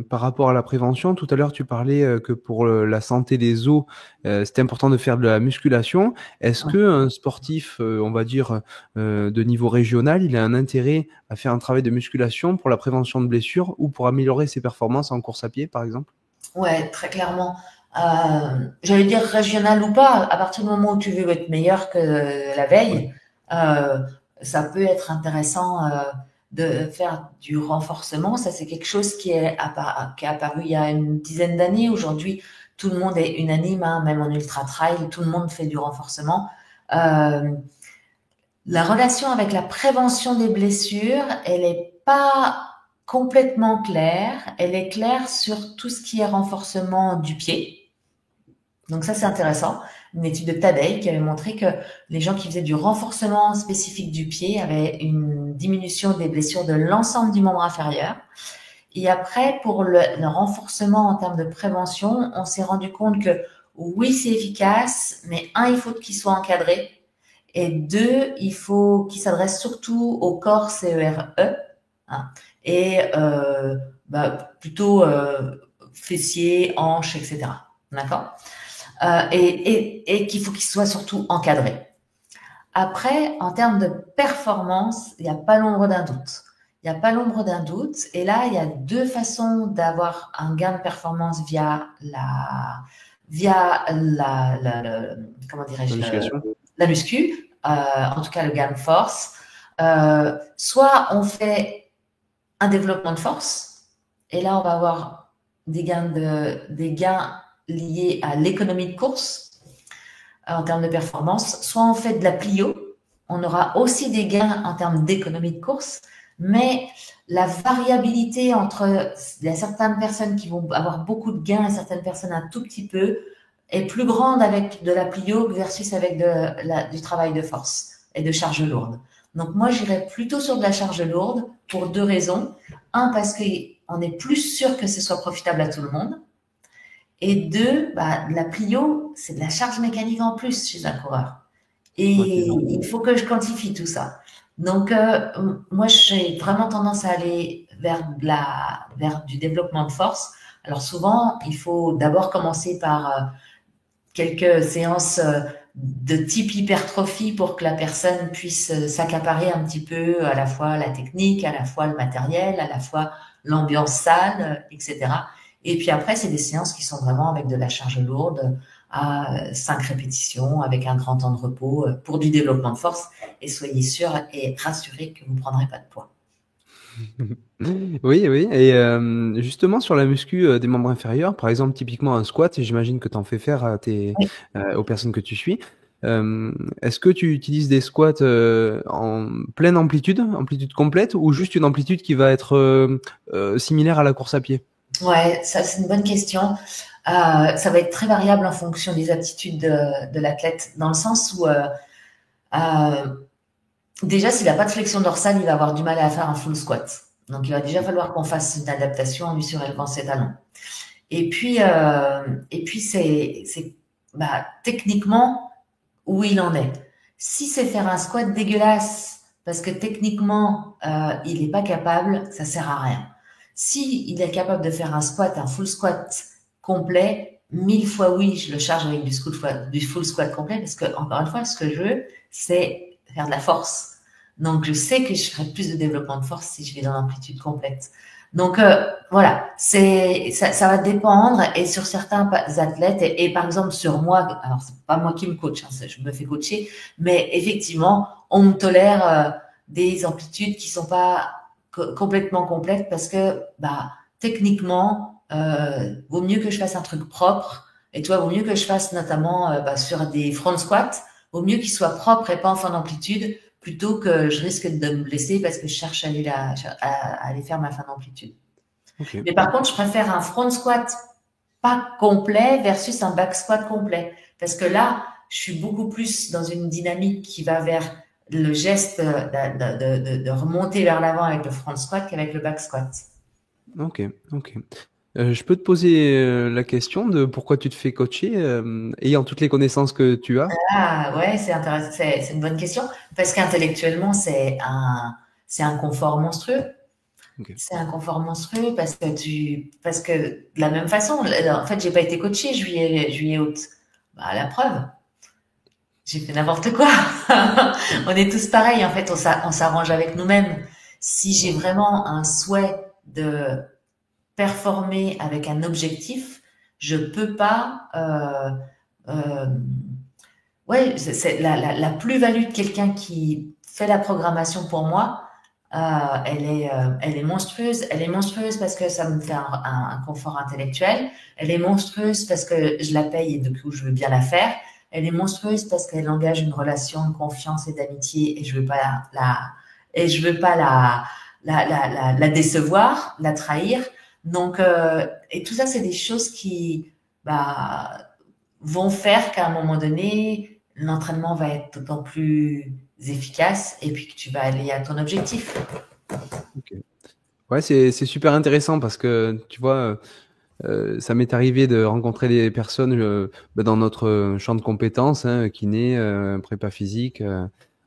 [SPEAKER 2] par rapport à la prévention. Tout à l'heure, tu parlais que pour la santé des os, c'était important de faire de la musculation. Est-ce
[SPEAKER 1] Ouais.
[SPEAKER 2] que un sportif, on va dire, de niveau régional, il a un intérêt à faire un travail de musculation pour la prévention de blessures ou pour améliorer ses performances en course à pied, par exemple?
[SPEAKER 1] Ouais, très clairement. J'allais dire régional ou pas, à partir du moment où tu veux être meilleur que la
[SPEAKER 2] Ouais.
[SPEAKER 1] veille, euh, ça peut être intéressant de faire du renforcement. Ça, c'est quelque chose qui est apparu il y a une dizaine d'années. Aujourd'hui, tout le monde est unanime, hein, même en ultra trail, tout le monde fait du renforcement. Euh, la relation avec la prévention des blessures, elle est pas complètement claire. Elle est claire sur tout ce qui est renforcement du pied. Donc ça, c'est intéressant. Une étude de Tadei qui avait montré que les gens qui faisaient du renforcement spécifique du pied avaient une diminution des blessures de l'ensemble du membre inférieur. Et après, pour le renforcement en termes de prévention, on s'est rendu compte que oui, c'est efficace, mais un, il faut qu'il soit encadré. Et deux, il faut qu'il s'adresse surtout au corps CERE, hein, et plutôt fessiers, hanches, etc. D'accord. Et qu'il faut qu'il soit surtout encadré. Après, en termes de performance, il n'y a pas l'ombre d'un doute. Il n'y a pas l'ombre d'un doute. Et là, il y a deux façons d'avoir un gain de performance comment
[SPEAKER 2] La
[SPEAKER 1] dirais-je,
[SPEAKER 2] musculation?
[SPEAKER 1] la muscu, en tout cas le gain de force. Soit on fait un développement de force, et là, on va avoir des gains liés à l'économie de course en termes de performance. Soit on fait de la plio, on aura aussi des gains en termes d'économie de course, mais la variabilité entre il y a certaines personnes qui vont avoir beaucoup de gains et certaines personnes un tout petit peu est plus grande avec de la plio versus avec du travail de force et de charge lourde. Donc moi, j'irais plutôt sur de la charge lourde pour deux raisons. Un, parce qu'on est plus sûr que ce soit profitable à tout le monde. Et deux, la plio, c'est de la charge mécanique en plus chez un coureur. Et
[SPEAKER 2] Ok,
[SPEAKER 1] il faut que je quantifie tout ça. Donc, moi, j'ai vraiment tendance à aller vers du développement de force. Alors souvent, il faut d'abord commencer par quelques séances de type hypertrophie pour que la personne puisse s'accaparer un petit peu à la fois la technique, à la fois le matériel, à la fois l'ambiance salle, etc. Et puis après, c'est des séances qui sont vraiment avec de la charge lourde à 5 répétitions, avec un grand temps de repos pour du développement de force. Et soyez sûr et rassurés que vous ne prendrez pas de poids.
[SPEAKER 2] Oui, oui. Et justement, sur la muscu des membres inférieurs, par exemple, typiquement un squat, et j'imagine que tu en fais faire
[SPEAKER 1] Oui.
[SPEAKER 2] aux personnes que tu suis. Est-ce que tu utilises des squats en pleine amplitude, amplitude complète, ou juste une amplitude qui va être similaire à la course à pied?
[SPEAKER 1] Ouais, ça c'est une bonne question. Ça va être très variable en fonction des aptitudes de l'athlète, dans le sens où euh, déjà, s'il n'a pas de flexion dorsale, il va avoir du mal à faire un full squat. Donc, il va déjà falloir qu'on fasse une adaptation en lui surélevant ses talons. Et puis techniquement où il en est. Si c'est faire un squat dégueulasse parce que techniquement il n'est pas capable, ça sert à rien. Si il est capable de faire un squat, un full squat complet, 1000 fois oui, je le charge avec du full squat complet parce que encore une fois, ce que je veux, c'est faire de la force. Donc je sais que je ferai plus de développement de force si je vais dans l'amplitude complète. Donc voilà, ça va dépendre et sur certains athlètes et par exemple sur moi, alors c'est pas moi qui me coach, hein, je me fais coacher, mais effectivement on me tolère des amplitudes qui sont pas complètement complètes parce que techniquement vaut mieux que je fasse un truc propre et toi vaut mieux que je fasse notamment sur des front squats, vaut mieux qu'ils soient propres et pas en fin d'amplitude plutôt que je risque de me blesser parce que je cherche à aller faire ma fin d'amplitude.
[SPEAKER 2] Ok.
[SPEAKER 1] Mais par contre, je préfère un front squat pas complet versus un back squat complet. Parce que là, je suis beaucoup plus dans une dynamique qui va vers le geste de remonter vers l'avant avec le front squat qu'avec le back squat.
[SPEAKER 2] Ok, ok. Je peux te poser la question de pourquoi tu te fais coacher, ayant toutes les connaissances que tu as?
[SPEAKER 1] Ah ouais, c'est intéressant, c'est une bonne question. Parce qu'intellectuellement, c'est un confort monstrueux.
[SPEAKER 2] OK.
[SPEAKER 1] C'est un confort monstrueux parce que de la même façon, en fait, j'ai pas été coachée juillet, août. Bah, la preuve, j'ai fait n'importe quoi. On est tous pareils, en fait, on s'arrange avec nous-mêmes. Si j'ai vraiment un souhait de performer avec un objectif, je peux pas. Euh, ouais, c'est la plus-value de quelqu'un qui fait la programmation pour moi. Elle est monstrueuse. Elle est monstrueuse parce que ça me fait un confort intellectuel. Elle est monstrueuse parce que je la paye et du coup je veux bien la faire. Elle est monstrueuse parce qu'elle engage une relation de confiance et d'amitié et je veux pas et je veux pas la décevoir, la trahir. Donc et tout ça c'est des choses qui bah, vont faire qu'à un moment donné l'entraînement va être d'autant plus efficace et puis que tu vas aller à ton objectif.
[SPEAKER 2] OK. Ouais, c'est super intéressant parce que tu vois, ça m'est arrivé de rencontrer des personnes dans notre champ de compétences, hein, kiné, prépa physique,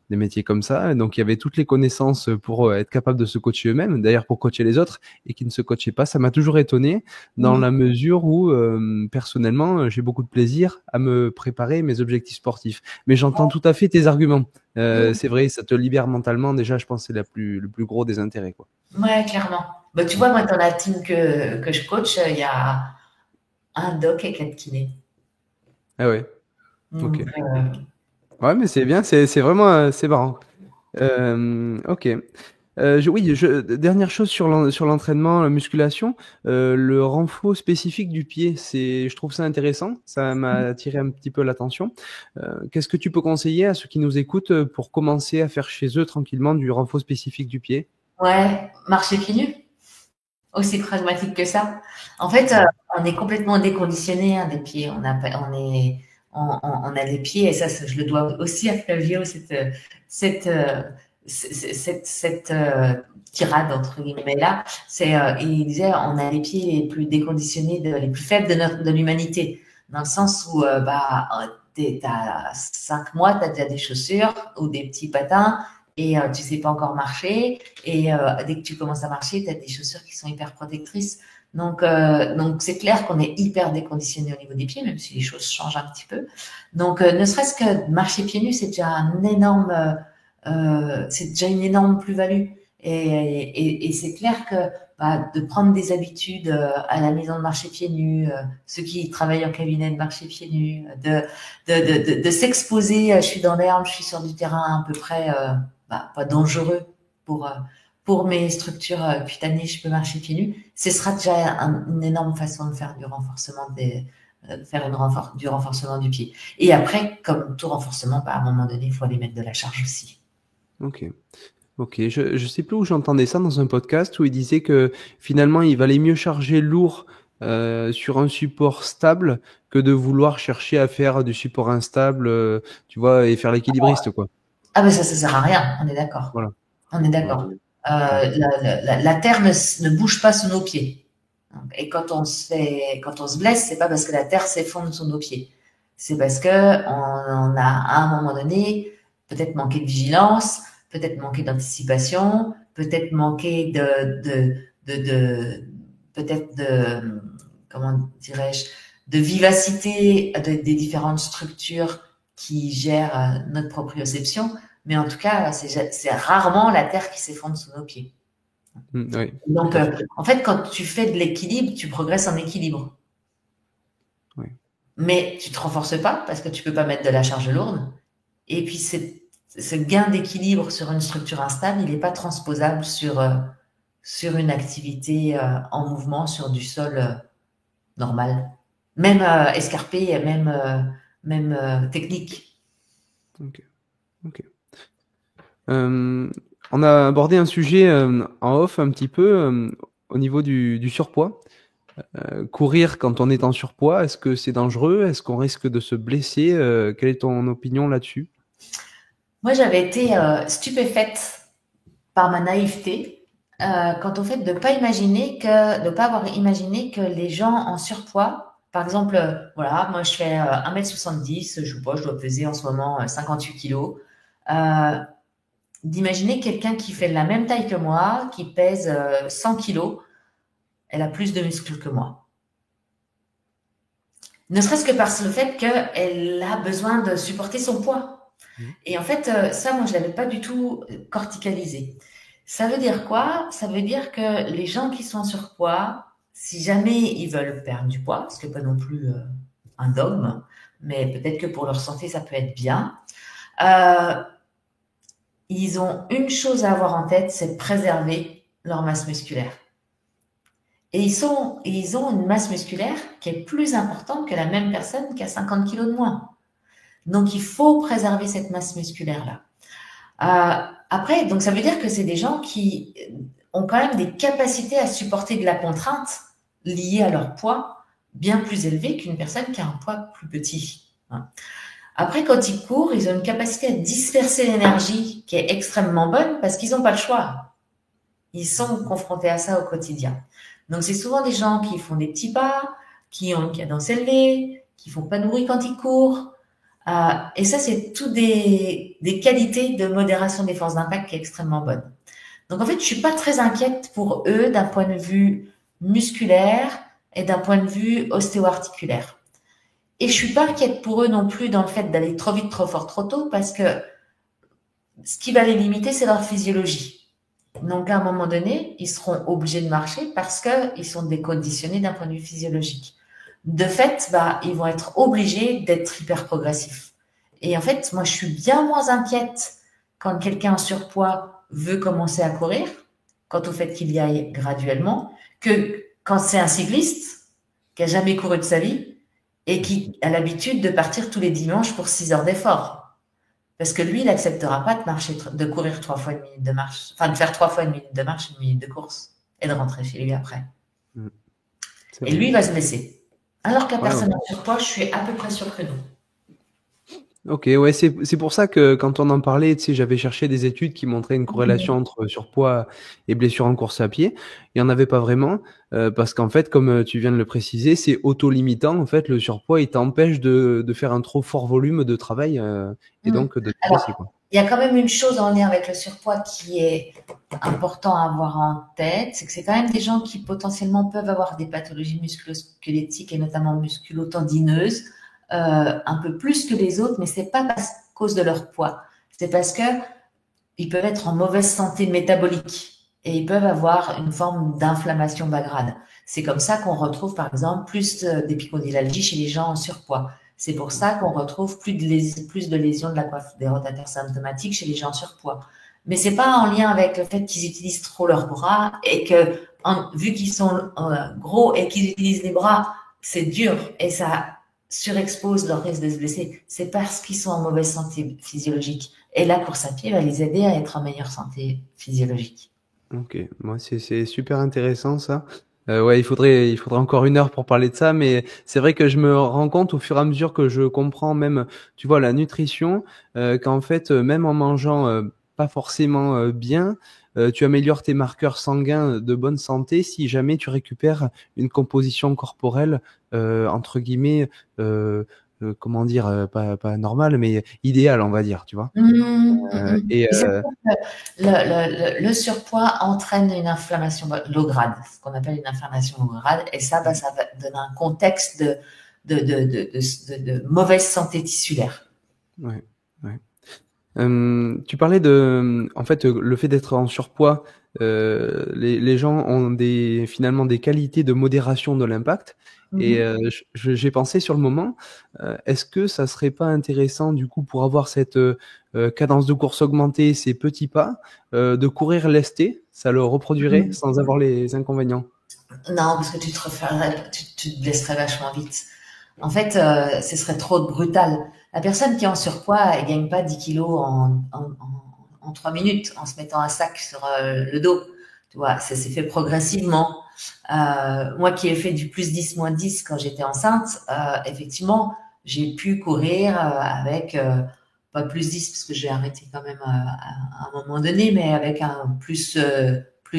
[SPEAKER 2] des métiers comme ça. Donc il y avait toutes les connaissances pour être capable de se coacher eux-mêmes, d'ailleurs pour coacher les autres, et qui ne se coachaient pas. Ça m'a toujours étonné dans
[SPEAKER 1] Mmh.
[SPEAKER 2] la mesure où personnellement j'ai beaucoup de plaisir à me préparer mes objectifs sportifs. Mais j'entends tout à fait tes arguments.
[SPEAKER 1] Mmh.
[SPEAKER 2] C'est vrai, ça te libère mentalement. Déjà, je pense que c'est le plus gros des intérêts, quoi.
[SPEAKER 1] Ouais, clairement. Bah, tu vois, moi, dans la team que je coach, il y a un doc et 4 kinés.
[SPEAKER 2] Ah ouais, ok.
[SPEAKER 1] Donc,
[SPEAKER 2] Ouais, mais c'est bien, c'est vraiment c'est marrant. Ok. Oui, dernière chose sur l'entraînement, la musculation, le renfort spécifique du pied, je trouve ça intéressant. Ça m'a attiré un petit peu l'attention. Qu'est-ce que tu peux conseiller à ceux qui nous écoutent pour commencer à faire chez eux tranquillement du renfort spécifique du pied?
[SPEAKER 1] ouais, marcher pieds nus, aussi pragmatique que ça. En fait,
[SPEAKER 2] Ouais.
[SPEAKER 1] on est complètement déconditionné hein, des pieds. On a des pieds, et ça, je le dois aussi à Flavio, cette, euh, cette tirade, entre guillemets, là. Il disait, on a les pieds les plus déconditionnés, les plus faibles de l'humanité. Dans le sens où, t'as 5 mois, t'as déjà des chaussures ou des petits patins et tu sais pas encore marcher. Et dès que tu commences à marcher, tu as des chaussures qui sont hyper protectrices. Donc c'est clair qu'on est hyper déconditionné au niveau des pieds, même si les choses changent un petit peu. Donc, ne serait-ce que marcher pieds nus, c'est déjà une énorme plus-value. Et c'est clair que bah, de prendre des habitudes à la maison de marcher pieds nus, ceux qui travaillent en cabinet de marcher pieds nus, de s'exposer, je suis dans l'herbe, je suis sur du terrain à peu près pas dangereux pour, euh, pour mes structures cutanées, je peux marcher pieds nus. Ce sera déjà une énorme façon de faire du renforcement du pied. Et après, comme tout renforcement, bah, à un moment donné, il faut aller mettre de la charge aussi.
[SPEAKER 2] Ok. Ok, je sais plus où j'entendais ça dans un podcast où il disait que finalement il valait mieux charger lourd sur un support stable que de vouloir chercher à faire du support instable, tu vois, et faire l'équilibriste, quoi.
[SPEAKER 1] Ah ben ça sert à rien, on est d'accord.
[SPEAKER 2] Voilà.
[SPEAKER 1] On est
[SPEAKER 2] Voilà.
[SPEAKER 1] d'accord.
[SPEAKER 2] Ouais.
[SPEAKER 1] La terre ne bouge pas sous nos pieds. Et quand on se blesse, c'est pas parce que la terre s'effondre sous nos pieds. C'est parce que on a, à un moment donné, peut-être manqué de vigilance, peut-être manqué d'anticipation, peut-être manqué peut-être comment dirais-je, de vivacité des différentes structures qui gèrent notre proprioception. Mais en tout cas, c'est rarement la terre qui s'effondre sous nos pieds.
[SPEAKER 2] Oui,
[SPEAKER 1] Donc,
[SPEAKER 2] tout à fait.
[SPEAKER 1] en fait, quand tu fais de l'équilibre, tu progresses en équilibre.
[SPEAKER 2] Ouais.
[SPEAKER 1] Mais tu te renforces pas parce que tu peux pas mettre de la charge lourde. Et puis, ce gain d'équilibre sur une structure instable, il n'est pas transposable sur une activité en mouvement, sur du sol normal. Même escarpé, même technique.
[SPEAKER 2] Ok. Ok. Euh, on a abordé un sujet en off un petit peu au niveau du surpoids. Courir quand on est en surpoids, est-ce que c'est dangereux? Est-ce qu'on risque de se blesser? Quelle est ton opinion là-dessus?
[SPEAKER 1] Moi, j'avais été stupéfaite par ma naïveté quant au fait de ne pas avoir imaginé que les gens en surpoids, par exemple, voilà, moi je fais 1,70 m, je sais pas, je dois peser en ce moment 58 kilos. Euh, d'imaginer quelqu'un qui fait la même taille que moi, qui pèse 100 kilos, elle a plus de muscles que moi. Ne serait-ce que par le fait qu'elle a besoin de supporter son poids.
[SPEAKER 2] Mhm.
[SPEAKER 1] Et en fait, ça, moi, je l'avais pas du tout corticalisé. Ça veut dire quoi? Ça veut dire que les gens qui sont en surpoids, si jamais ils veulent perdre du poids, ce qui n'est pas non plus un dogme, mais peut-être que pour leur santé, ça peut être bien, euh, ils ont une chose à avoir en tête, c'est de préserver leur masse musculaire. Et ils ont une masse musculaire qui est plus importante que la même personne qui a 50 kilos de moins. Donc, il faut préserver cette masse musculaire-là. Après, donc ça veut dire que c'est des gens qui ont quand même des capacités à supporter de la contrainte liée à leur poids bien plus élevé qu'une personne qui a un poids plus petit. Après, quand ils courent, ils ont une capacité à disperser l'énergie qui est extrêmement bonne parce qu'ils n'ont pas le choix. Ils sont confrontés à ça au quotidien. Donc, c'est souvent des gens qui font des petits pas, qui ont une cadence élevée, qui font pas de bruit quand ils courent. Et ça, c'est tout des qualités de modération des forces d'impact qui est extrêmement bonne. Donc, en fait, je suis pas très inquiète pour eux d'un point de vue musculaire et d'un point de vue ostéo-articulaire. Et je suis pas inquiète pour eux non plus dans le fait d'aller trop vite, trop fort, trop tôt, parce que ce qui va les limiter, c'est leur physiologie. Donc, à un moment donné, ils seront obligés de marcher parce qu'ils sont déconditionnés d'un point de vue physiologique. De fait, bah, ils vont être obligés d'être hyper progressifs. Et en fait, moi, je suis bien moins inquiète quand quelqu'un en surpoids veut commencer à courir, quant au fait qu'il y aille graduellement, que quand c'est un cycliste qui a jamais couru de sa vie et qui a l'habitude de partir tous les dimanches pour 6 heures d'effort. Parce que lui, il n'acceptera pas de marcher, de courir 3 fois 1 minute de marche, enfin de faire 3 fois 1 minute de marche, 1 minute de course, et de rentrer chez lui après.
[SPEAKER 2] Mhm. C'est
[SPEAKER 1] Et
[SPEAKER 2] vrai.
[SPEAKER 1] lui, il va se blesser. Alors qu'à
[SPEAKER 2] Ouais, ouais.
[SPEAKER 1] personne en surpoids, je suis à peu près sûre que non.
[SPEAKER 2] Ok, ouais, c'est pour ça que quand on en parlait, tu sais, j'avais cherché des études qui montraient une corrélation entre surpoids et blessures en course à pied. Il n'y en avait pas vraiment, parce qu'en fait, comme tu viens de le préciser, c'est auto-limitant. En fait, le surpoids, il t'empêche de faire un trop fort volume de travail, et
[SPEAKER 1] Mm.
[SPEAKER 2] donc de te blesser,
[SPEAKER 1] Alors,
[SPEAKER 2] quoi.
[SPEAKER 1] il y a quand même une chose en lien avec le surpoids qui est important à avoir en tête, c'est que c'est quand même des gens qui potentiellement peuvent avoir des pathologies musculo-squelettiques et notamment musculo-tendineuses, un peu plus que les autres, mais c'est pas à cause de leur poids. C'est parce que ils peuvent être en mauvaise santé métabolique et ils peuvent avoir une forme d'inflammation bas grade. C'est comme ça qu'on retrouve, par exemple, plus d'épicondylalgie chez les gens en surpoids. C'est pour ça qu'on retrouve plus de lésions de la coiffe des rotateurs symptomatiques chez les gens en surpoids. Mais c'est pas en lien avec le fait qu'ils utilisent trop leurs bras et que, vu qu'ils sont gros et qu'ils utilisent les bras, c'est dur et ça surexpose leur risque de se blesser. C'est parce qu'ils sont en mauvaise santé physiologique. Et la course à pied va les aider à être en meilleure santé physiologique.
[SPEAKER 2] Ok, moi c'est super intéressant ça. Ouais, il faudrait encore 1 heure pour parler de ça, mais c'est vrai que je me rends compte au fur et à mesure que je comprends même, tu vois, la nutrition, qu'en fait, même en mangeant pas forcément bien, tu améliores tes marqueurs sanguins de bonne santé si jamais tu récupères une composition corporelle entre guillemets, comment dire, pas normale, mais idéale, on va dire, tu vois. Et
[SPEAKER 1] Et c'est sûr que le surpoids entraîne une inflammation low grade, ce qu'on appelle une inflammation low grade, et ça va donner un contexte de mauvaise santé tissulaire.
[SPEAKER 2] ouais, ouais. Tu parlais en fait, le fait d'être en surpoids, les gens ont finalement des qualités de modération de l'impact. Et
[SPEAKER 1] Mhm.
[SPEAKER 2] j'ai pensé sur le moment, est-ce que ça serait pas intéressant du coup pour avoir cette cadence de course augmentée, ces petits pas, de courir lesté, ça le reproduirait
[SPEAKER 1] Mhm.
[SPEAKER 2] sans avoir les inconvénients.
[SPEAKER 1] Non, parce que tu te blesserais vachement vite. En fait, ce serait trop brutal. La personne qui est en surpoids, elle gagne pas 10 kilos en 3 minutes en se mettant un sac sur le dos. Tu vois, ça s'est fait progressivement. Moi qui ai fait du plus 10 moins 10 quand j'étais enceinte, effectivement, j'ai pu courir avec pas plus 10 parce que j'ai arrêté quand même à un moment donné, mais avec un plus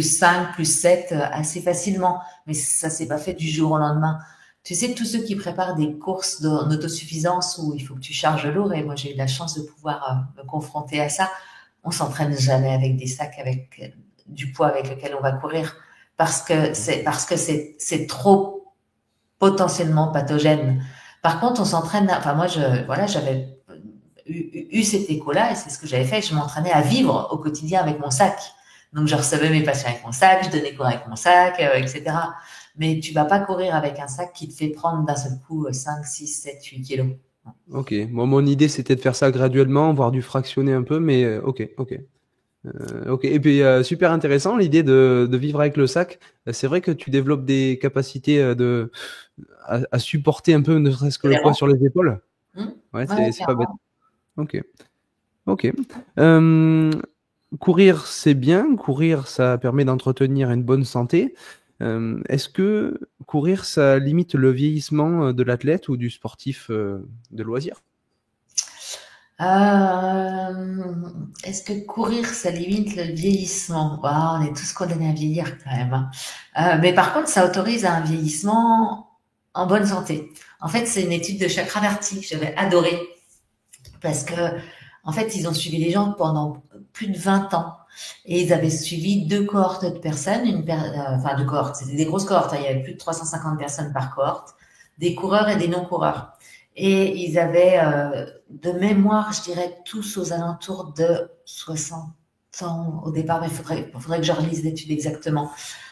[SPEAKER 1] 5 plus 7 assez facilement. Mais ça s'est pas fait du jour au lendemain. Tu sais, tous ceux qui préparent des courses en autosuffisance où il faut que tu charges lourd, et moi j'ai eu la chance de pouvoir me confronter à ça, on s'entraîne jamais avec des sacs avec du poids avec lequel on va courir parce que c'est trop potentiellement pathogène. Par contre, on s'entraîne. Enfin, moi, j'avais eu cet écho-là et c'est ce que j'avais fait. Je m'entraînais à vivre au quotidien avec mon sac. Donc, je recevais mes patients avec mon sac, je donnais cours avec mon sac, etc. Mais tu vas pas courir avec un sac qui te fait prendre d'un seul coup 5, 6, 7, 8 kilos.
[SPEAKER 2] Ok. Moi, mon idée, c'était de faire ça graduellement, voire du fractionner un peu, mais ok. Ok. Et puis, super intéressant, l'idée de vivre avec le sac. C'est vrai que tu développes des capacités à supporter un peu, ne serait-ce que le poids
[SPEAKER 1] Tolérant.
[SPEAKER 2] sur les épaules. Ouais,
[SPEAKER 1] Ouais,
[SPEAKER 2] c'est pas bête. Ok. Ok. Euh, Courir, c'est bien. Courir, ça permet d'entretenir une bonne santé. Est-ce que courir, ça limite le vieillissement de l'athlète ou du sportif de loisir?
[SPEAKER 1] Est-ce que courir, ça limite le vieillissement? Bah, on est tous condamnés à vieillir quand même, hein. Mais par contre, ça autorise un vieillissement en bonne santé. En fait, c'est une étude de Chakravarty que j'avais adorée parce que, en fait, ils ont suivi les gens pendant plus de 20 ans et ils avaient suivi deux cohortes de personnes, enfin deux cohortes, c'était des grosses cohortes, hein, il y avait plus de 350 personnes par cohorte, des coureurs et des non-coureurs. Et ils avaient, de mémoire, je dirais, tous aux alentours de 60 ans au départ, mais il faudrait que je relise l'étude exactement.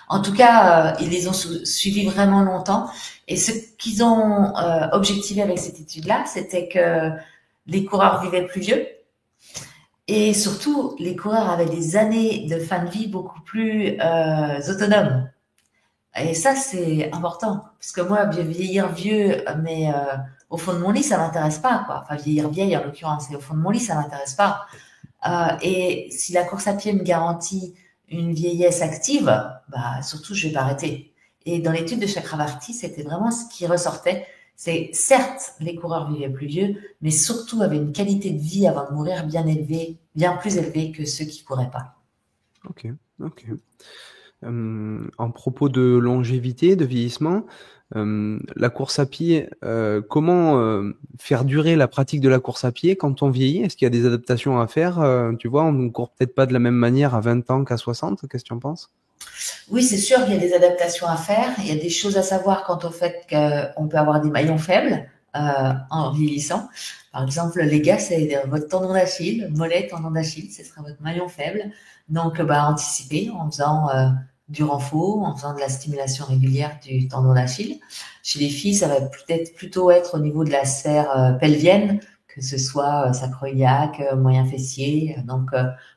[SPEAKER 1] En tout cas, ils les ont suivis vraiment longtemps. Et ce qu'ils ont objectivé avec cette étude-là, c'était que les coureurs vivaient plus vieux. Et surtout, les coureurs avaient des années de fin de vie beaucoup plus autonomes. Et ça, c'est important. Parce que moi, vieillir vieux, mais au fond de mon lit, ça m'intéresse pas, quoi. Enfin, vieillir vieille, en l'occurrence, et au fond de mon lit, ça m'intéresse pas. Et si la course à pied me garantit une vieillesse active, bah, surtout, je vais pas arrêter. Et dans l'étude de Chakravarty, c'était vraiment ce qui ressortait. C'est certes, les coureurs vivaient plus vieux, mais surtout avaient une qualité de vie avant de mourir bien élevée, bien plus élevée que ceux qui couraient pas.
[SPEAKER 2] Ok, ok. En propos de longévité, de vieillissement, la course à pied, comment faire durer la pratique de la course à pied quand on vieillit? Est-ce qu'il y a des adaptations à faire? Tu vois, on ne court peut-être pas de la même manière à 20 ans qu'à 60. Qu'est-ce que tu en penses?
[SPEAKER 1] Oui, c'est sûr qu'il y a des adaptations à faire. Il y a des choses à savoir quant au fait qu'on peut avoir des maillons faibles en vieillissant. Par exemple, les gars, c'est votre tendon d'Achille, mollet, tendon d'Achille, ce sera votre maillon faible. Donc, bah, anticiper en faisant du renfort, en faisant de la stimulation régulière du tendon d'Achille. Chez les filles, ça va peut-être plutôt être au niveau de la sphère pelvienne, que ce soit sacro-iliaque, moyen fessier. Donc,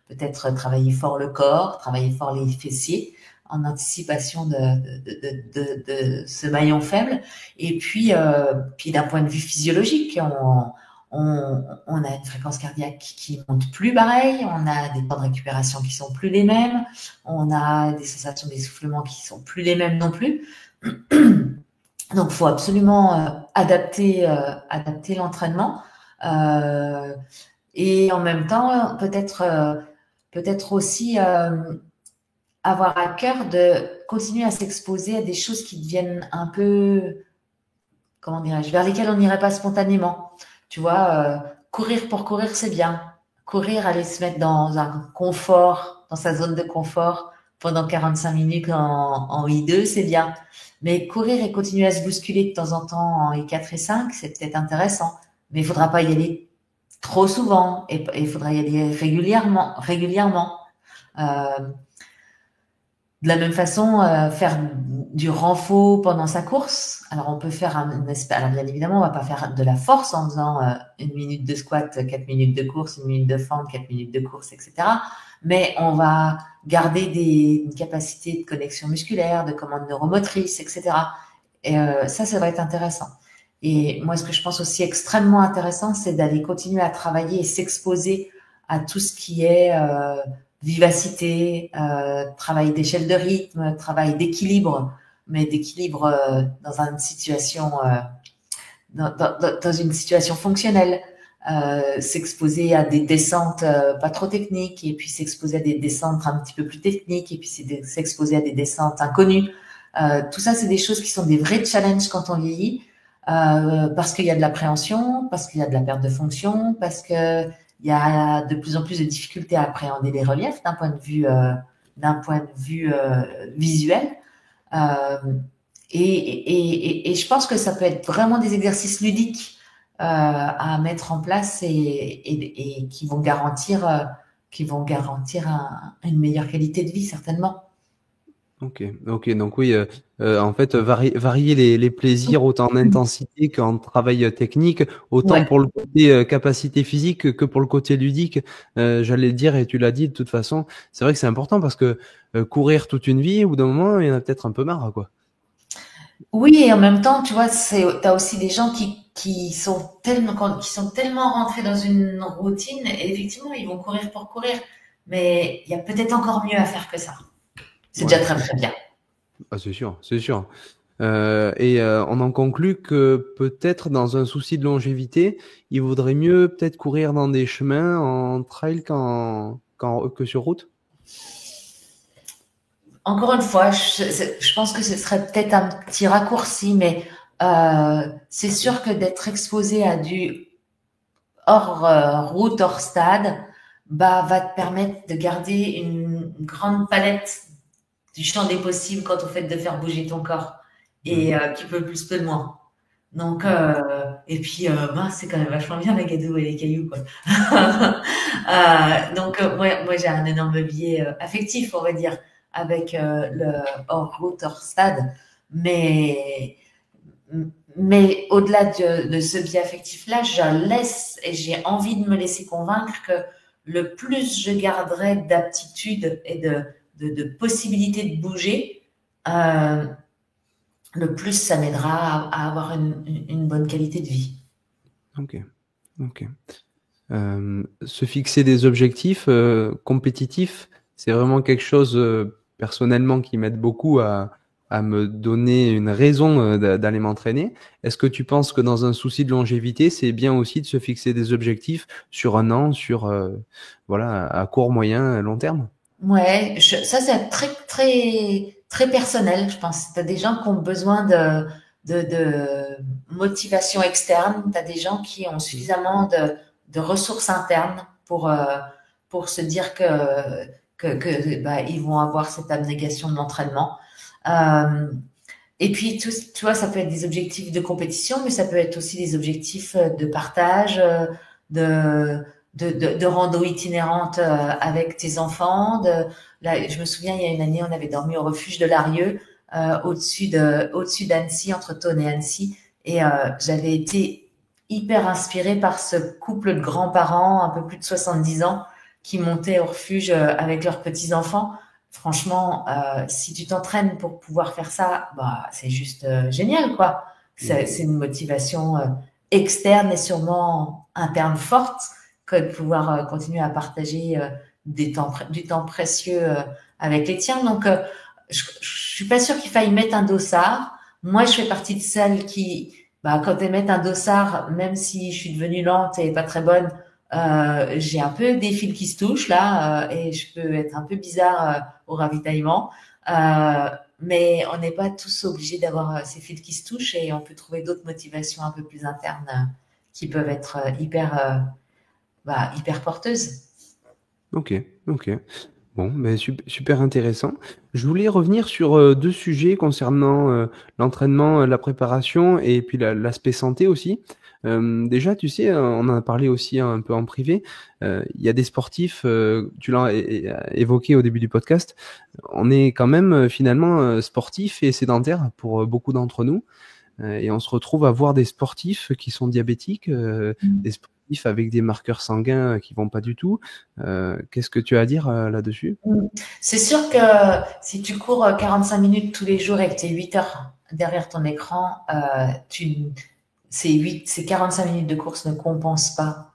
[SPEAKER 1] peut-être travailler fort le corps, travailler fort les fessiers en anticipation de ce maillon faible. Et puis d'un point de vue physiologique, on a une fréquence cardiaque qui monte plus pareil, on a des temps de récupération qui sont plus les mêmes, on a des sensations d'essoufflement qui sont plus les mêmes non plus. Donc, il faut absolument adapter l'entraînement. Et en même temps, peut-être aussi avoir à cœur de continuer à s'exposer à des choses qui deviennent un peu, comment dirais-je, vers lesquelles on n'irait pas spontanément. Tu vois, courir pour courir, c'est bien. Courir, aller se mettre dans un confort, dans sa zone de confort pendant 45 minutes en I2, c'est bien. Mais courir et continuer à se bousculer de temps en temps en I4 et 5, c'est peut-être intéressant. Mais il ne faudra pas y aller trop souvent et il faudra y aller régulièrement. Euh, de la même façon, faire du renfort pendant sa course. Alors, on peut faire alors bien évidemment, on va pas faire de la force en faisant 1 minute de squat, 4 minutes de course, 1 minute de fente, 4 minutes de course, etc. Mais on va garder une capacité de connexion musculaire, de commande neuromotrice, etc. Et ça va être intéressant. Et moi, ce que je pense aussi extrêmement intéressant, c'est d'aller continuer à travailler et s'exposer à tout ce qui est vivacité, travail d'échelle de rythme, travail d'équilibre, mais d'équilibre dans une situation dans une situation fonctionnelle. S'exposer à des descentes pas trop techniques et puis s'exposer à des descentes un petit peu plus techniques et puis s'exposer à des descentes inconnues. Tout ça, c'est des choses qui sont des vrais challenges quand on vieillit, parce qu'il y a de l'appréhension, parce qu'il y a de la perte de fonction, parce que il y a de plus en plus de difficultés à appréhender les reliefs d'un point de vue visuel. Euh, et je pense que ça peut être vraiment des exercices ludiques à mettre en place et qui vont garantir une meilleure qualité de vie, certainement.
[SPEAKER 2] Ok, ok. Donc oui, en fait, varier les plaisirs autant en intensité qu'en travail technique, autant
[SPEAKER 1] Ouais.
[SPEAKER 2] pour le côté capacité physique que pour le côté ludique. J'allais dire, et tu l'as dit de toute façon, c'est vrai que c'est important parce que courir toute une vie, au bout d'un moment, il y en a peut-être un peu marre, quoi.
[SPEAKER 1] Oui, et en même temps, tu vois, t'as aussi des gens qui sont tellement rentrés dans une routine, et effectivement, ils vont courir pour courir. Mais il y a peut-être encore mieux à faire que ça. C'est
[SPEAKER 2] Ouais,
[SPEAKER 1] déjà très, très bien.
[SPEAKER 2] ah, c'est sûr, c'est sûr. On en conclut que peut-être dans un souci de longévité, il vaudrait mieux peut-être courir dans des chemins en trail que sur route.
[SPEAKER 1] Encore une fois, je pense que ce serait peut-être un petit raccourci, mais c'est sûr que d'être exposé à du hors route, hors stade, bah, va te permettre de garder une grande palette du champ des possibles quant au fait de faire bouger ton corps
[SPEAKER 2] Mhm.
[SPEAKER 1] et qui peut plus peu de moins. Donc, et puis, mince, c'est quand même vachement bien la gadoue et les cailloux, quoi. Moi, j'ai un énorme biais affectif, on va dire, avec le hors route, hors stade. Mais, mais au-delà de ce biais affectif-là, je laisse et j'ai envie de me laisser convaincre que le plus je garderai d'aptitude et de possibilités de bouger, euh, le plus ça m'aidera à avoir une bonne qualité de vie.
[SPEAKER 2] Ok, ok. Se fixer des objectifs compétitifs, c'est vraiment quelque chose personnellement qui m'aide beaucoup à me donner une raison d'aller m'entraîner. Est-ce que tu penses que dans un souci de longévité, c'est bien aussi de se fixer des objectifs sur un an, sur voilà, à court, moyen, long terme?
[SPEAKER 1] Ouais, ça c'est très très très personnel, je pense. T'as des gens qui ont besoin de motivation externe, t'as des gens qui ont
[SPEAKER 2] Mm.
[SPEAKER 1] suffisamment de ressources internes pour se dire que bah, ils vont avoir cette abnégation de l'entraînement. Euh, et puis tu vois, ça peut être des objectifs de compétition, mais ça peut être aussi des objectifs de partage, de de rando itinérante avec tes enfants. Là, je me souviens, il y a une année, on avait dormi au refuge de Larieux, au-dessus d'Annecy, entre Thônes et Annecy. Et j'avais été hyper inspirée par ce couple de grands-parents, un peu plus de 70 ans, qui montaient au refuge avec leurs petits-enfants. Franchement, si tu t'entraînes pour pouvoir faire ça, bah, c'est juste génial, quoi.
[SPEAKER 2] Mm.
[SPEAKER 1] C'est une motivation externe et sûrement interne forte que de pouvoir continuer à partager du temps précieux avec les tiens. Donc, je suis pas sûre qu'il faille mettre un dossard. Moi, je fais partie de celles qui, bah, quand elles mettent un dossard, même si je suis devenue lente et pas très bonne, j'ai un peu des fils qui se touchent là et je peux être un peu bizarre au ravitaillement. Mais on n'est pas tous obligés d'avoir ces fils qui se touchent et on peut trouver d'autres motivations un peu plus internes qui peuvent être hyper porteuses.
[SPEAKER 2] Ok, ok. Bon, ben super intéressant. Je voulais revenir sur deux sujets concernant l'entraînement, la préparation et puis l'aspect santé aussi. Déjà, tu sais, on en a parlé aussi un peu en privé. Il y a des sportifs, tu l'as évoqué au début du podcast. On est quand même finalement sportif et sédentaire pour beaucoup d'entre nous. Et on se retrouve à voir des sportifs qui sont diabétiques, des sportifs avec des marqueurs sanguins qui vont pas du tout. Qu'est-ce que tu as à dire là-dessus?
[SPEAKER 1] C'est sûr que si tu cours 45 minutes tous les jours et que tu es 8 heures derrière ton écran, ces 45 minutes de course ne compensent pas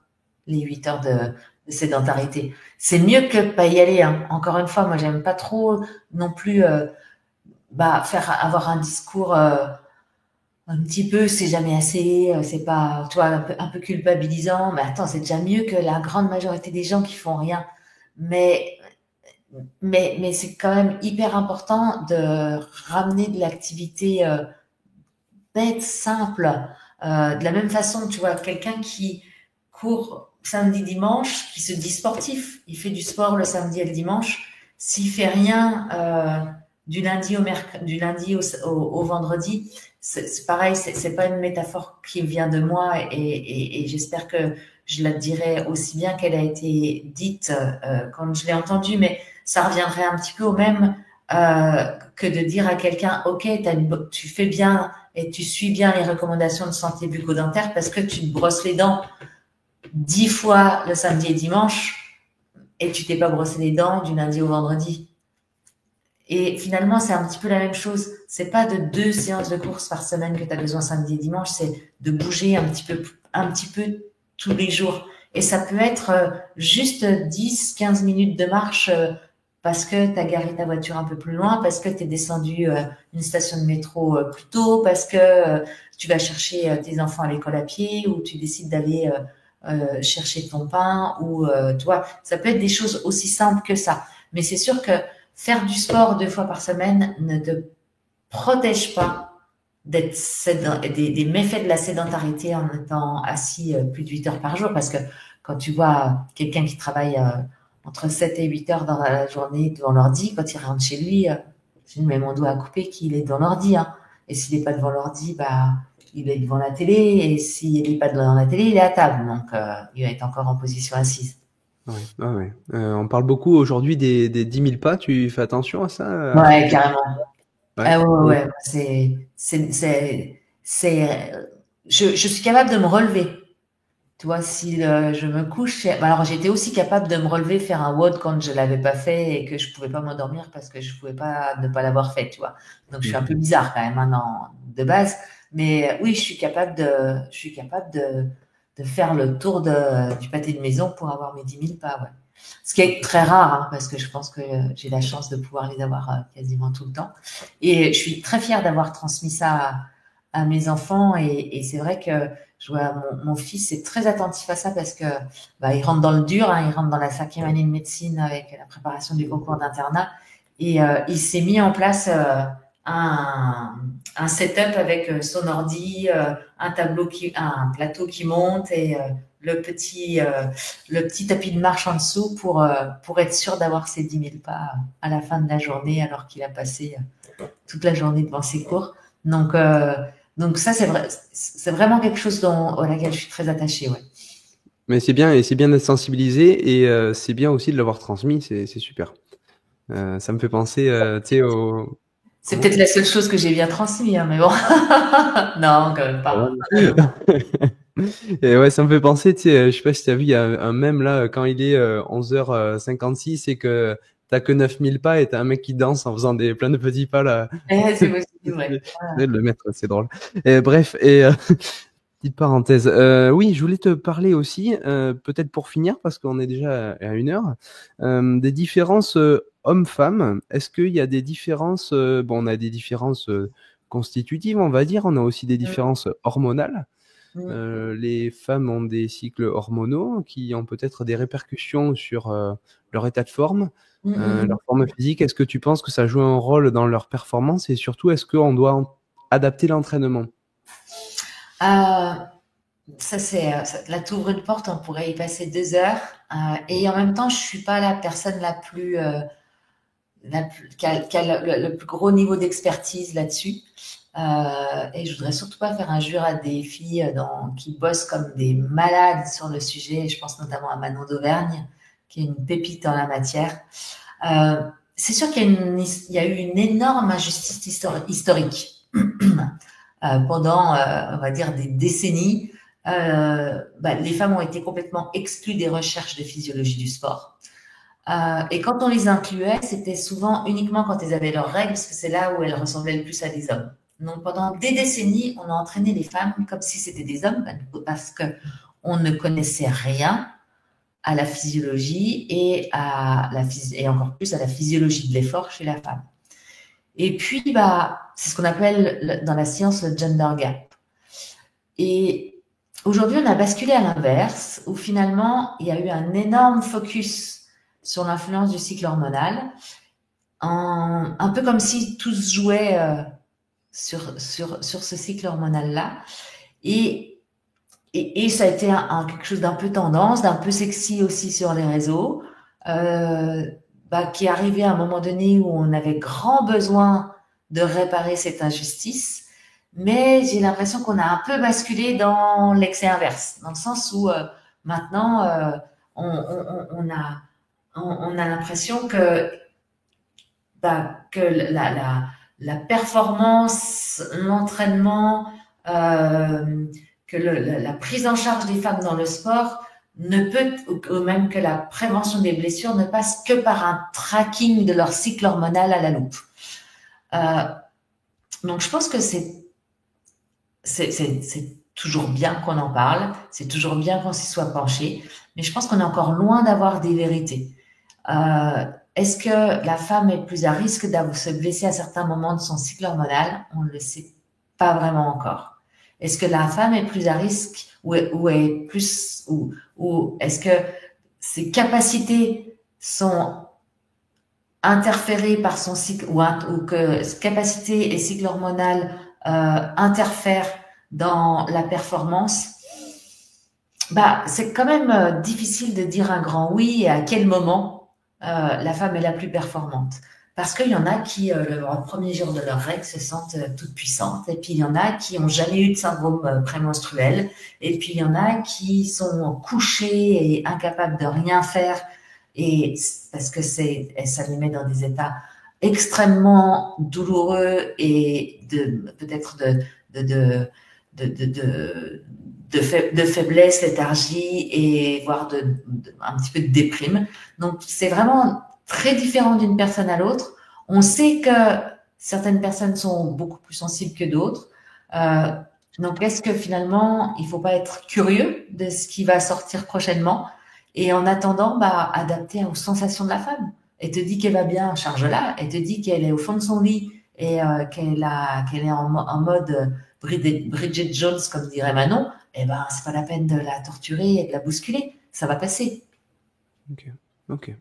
[SPEAKER 1] les 8 heures de sédentarité. C'est mieux que pas y aller, hein. Encore une fois, moi, j'aime pas trop non plus avoir un discours un petit peu, c'est jamais assez, c'est pas, tu vois, un peu culpabilisant. Mais attends, c'est déjà mieux que la grande majorité des gens qui font rien. Mais mais c'est quand même hyper important de ramener de l'activité bête, simple. De la même façon, tu vois, quelqu'un qui court samedi, dimanche, qui se dit sportif, il fait du sport le samedi et le dimanche, s'il fait rien du lundi au vendredi, c'est pareil, c'est pas une métaphore qui vient de moi et j'espère que je la dirai aussi bien qu'elle a été dite quand je l'ai entendue, mais ça reviendrait un petit peu au même que de dire à quelqu'un, ok, tu fais bien et tu suis bien les recommandations de santé bucco-dentaire parce que tu te brosses les dents 10 fois le samedi et dimanche et tu t'es pas brossé les dents du lundi au vendredi. Et finalement, c'est un petit peu la même chose. C'est pas de 2 séances de course par semaine que tu as besoin samedi et dimanche, c'est de bouger un petit peu tous les jours. Et ça peut être juste 10, 15 minutes de marche parce que tu as garé ta voiture un peu plus loin, parce que tu es descendu une station de métro plus tôt, parce que tu vas chercher tes enfants à l'école à pied, ou tu décides d'aller chercher ton pain, ou toi, ça peut être des choses aussi simples que ça. Mais c'est sûr que faire du sport 2 fois par semaine ne te protège pas des méfaits de la sédentarité en étant assis plus de 8 heures par jour. Parce que quand tu vois quelqu'un qui travaille entre 7 et 8 heures dans la journée devant l'ordi, quand il rentre chez lui, je mets mon doigt à couper qu'il est devant l'ordi. Hein. Et s'il n'est pas devant l'ordi, bah, il est devant la télé. Et s'il n'est pas devant la télé, il est à table. Donc, il va être encore en position assise.
[SPEAKER 2] Ouais, ouais, ouais. On parle beaucoup aujourd'hui des 10 000 pas. Tu fais attention à ça, à
[SPEAKER 1] Ouais,
[SPEAKER 2] tes...
[SPEAKER 1] carrément.
[SPEAKER 2] Ouais.
[SPEAKER 1] Ah ouais,
[SPEAKER 2] Oui.
[SPEAKER 1] ouais, ouais. Je suis capable de me relever. Tu vois, si je me couche, alors j'étais aussi capable de me relever, faire un WOD quand je l'avais pas fait et que je pouvais pas m'endormir parce que je pouvais pas ne pas l'avoir fait, tu vois. Donc je suis un peu bizarre quand même, hein, de base. Mais oui, je suis capable de faire le tour du pâté de maison pour avoir mes 10 000 pas, ouais. Ce qui est très rare, hein, parce que je pense que j'ai la chance de pouvoir les avoir quasiment tout le temps. Et je suis très fière d'avoir transmis ça à mes enfants. Et c'est vrai que je vois mon fils est très attentif à ça parce que bah, il rentre dans le dur, hein, il rentre dans la 5e année de médecine avec la préparation du concours d'internat. Et il s'est mis en place un, un setup avec son ordi, un plateau qui monte et le petit tapis de marche en dessous pour être sûr d'avoir ses 10 000 pas à la fin de la journée alors qu'il a passé toute la journée devant ses cours. Donc, euh, donc ça, c'est vraiment quelque chose à laquelle je suis très attachée. Ouais.
[SPEAKER 2] Mais c'est bien, et c'est bien d'être sensibilisé, et c'est bien aussi de l'avoir transmis, c'est super. Ça me fait penser, tu sais, au...
[SPEAKER 1] C'est
[SPEAKER 2] Comment?
[SPEAKER 1] peut-être la seule chose que j'ai bien transmise, hein, mais bon. Non, quand même pas.
[SPEAKER 2] Et ouais, ça me fait penser, tu sais, je sais pas si tu as vu, il y a un mème là, quand il est 11h56 et que t'as que 9 000 pas et t'as un mec qui danse en faisant plein de petits pas là.
[SPEAKER 1] C'est possible, ouais.
[SPEAKER 2] De le mettre, c'est drôle. Et, bref, petite parenthèse. Oui, je voulais te parler aussi, peut-être pour finir, parce qu'on est déjà à 1 heure, des différences hommes-femmes. Est-ce qu'il y a des différences, bon, on a des différences constitutives, on va dire, on a aussi des
[SPEAKER 1] Mm,
[SPEAKER 2] différences hormonales.
[SPEAKER 1] mm,
[SPEAKER 2] Les femmes ont des cycles hormonaux qui ont peut-être des répercussions sur leur état de forme,
[SPEAKER 1] mm, mm.
[SPEAKER 2] leur forme physique. Est-ce que tu penses que ça joue un rôle dans leur performance, et surtout, est-ce qu'on doit adapter l'entraînement?
[SPEAKER 1] Euh, là, t'ouvres une porte, on pourrait y passer 2 heures. Et en même temps, je suis pas la personne qui a le plus gros niveau d'expertise là-dessus. Et je voudrais surtout pas faire injure à des filles qui bossent comme des malades sur le sujet. Je pense notamment à Manon d'Auvergne, qui est une pépite en la matière. C'est sûr qu'il y a eu une énorme injustice historique pendant, on va dire, des décennies. Les femmes ont été complètement exclues des recherches de physiologie du sport. Et quand on les incluait, c'était souvent uniquement quand elles avaient leurs règles, parce que c'est là où elles ressemblaient le plus à des hommes. Donc pendant des décennies, on a entraîné les femmes comme si c'était des hommes, parce que on ne connaissait rien à la physiologie et encore plus à la physiologie de l'effort chez la femme. Et puis, c'est ce qu'on appelle dans la science le gender gap. Et aujourd'hui, on a basculé à l'inverse, où finalement, il y a eu un énorme focus sur l'influence du cycle hormonal, un peu comme si tout se jouait sur ce cycle hormonal-là. Et, et ça a été quelque chose d'un peu tendance, d'un peu sexy aussi sur les réseaux, qui est arrivé à un moment donné où on avait grand besoin de réparer cette injustice, mais j'ai l'impression qu'on a un peu basculé dans l'excès inverse, dans le sens où maintenant on a l'impression que la performance, l'entraînement, que la prise en charge des femmes dans le sport ne peut, ou même que la prévention des blessures ne passe que par un tracking de leur cycle hormonal à la loupe. Donc je pense que c'est toujours bien qu'on en parle, c'est toujours bien qu'on s'y soit penché, mais je pense qu'on est encore loin d'avoir des vérités. Est-ce que la femme est plus à risque de se blesser à certains moments de son cycle hormonal? On ne le sait pas vraiment encore. Est-ce que la femme est plus à risque ou est-ce que ses capacités sont interférées par son cycle ou que ses capacités et cycle hormonal interfèrent dans la performance? C'est quand même difficile de dire un grand oui et à quel moment la femme est la plus performante. Parce qu'il y en a qui, le premier jour de leur règle, se sentent toutes puissantes. Et puis, il y en a qui n'ont jamais eu de syndrome prémenstruel. Et puis, il y en a qui sont couchées et incapables de rien faire. Et parce que ça les met dans des états extrêmement douloureux et peut-être de faiblesse, léthargie et voire un petit peu de déprime. Donc, c'est vraiment très différent d'une personne à l'autre. On sait que certaines personnes sont beaucoup plus sensibles que d'autres. Donc, est-ce que finalement, il ne faut pas être curieux de ce qui va sortir prochainement et en attendant, adapter aux sensations de la femme? Elle te dit qu'elle va bien, charge-la. Elle te dit qu'elle est au fond de son lit et qu'elle est en mode Bridget Jones, comme dirait Manon. C'est pas la peine de la torturer et de la bousculer. Ça va passer.
[SPEAKER 2] Ok.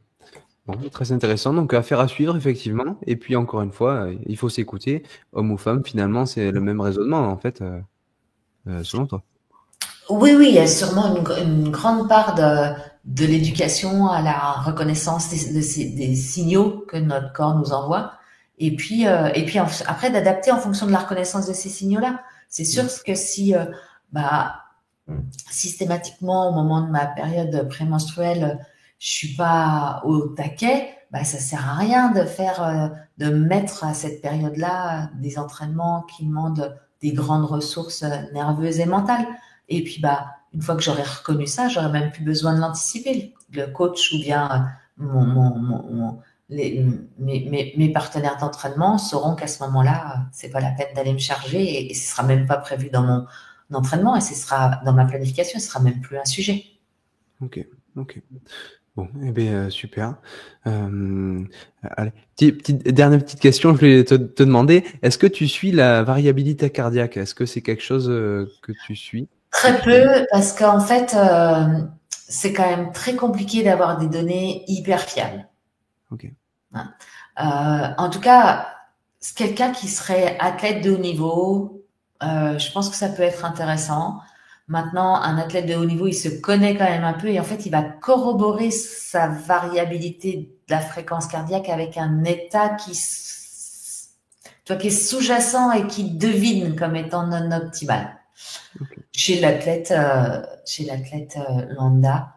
[SPEAKER 2] Bon, très intéressant. Donc, affaire à suivre, effectivement. Et puis, encore une fois, il faut s'écouter. Homme ou femme, finalement, c'est le même raisonnement, en fait, selon toi.
[SPEAKER 1] Oui, il y a sûrement une grande part de l'éducation à la reconnaissance des signaux que notre corps nous envoie. Et puis après, d'adapter en fonction de la reconnaissance de ces signaux-là. C'est sûr que si, systématiquement, au moment de ma période prémenstruelle, je suis pas au taquet, ça sert à rien de mettre à cette période-là des entraînements qui demandent des grandes ressources nerveuses et mentales. Et puis, une fois que j'aurai reconnu ça, j'aurais même plus besoin de l'anticiper. Le coach ou bien mes partenaires d'entraînement sauront qu'à ce moment-là, c'est pas la peine d'aller me charger et ce sera même pas prévu dans mon entraînement et ce sera dans ma planification, ce sera même plus un sujet.
[SPEAKER 2] Ok. Bon, super. Allez, dernière petite question, je voulais te demander, est-ce que tu suis la variabilité cardiaque? Est-ce que c'est quelque chose que tu suis?
[SPEAKER 1] Très peu, parce qu'en fait, c'est quand même très compliqué d'avoir des données hyper fiables.
[SPEAKER 2] Ok.
[SPEAKER 1] En tout cas, quelqu'un qui serait athlète de haut niveau, je pense que ça peut être intéressant. Maintenant, un athlète de haut niveau, il se connaît quand même un peu et en fait, il va corroborer sa variabilité de la fréquence cardiaque avec un état qui est sous-jacent et qui devine comme étant non optimal. Okay. Chez l'athlète lambda,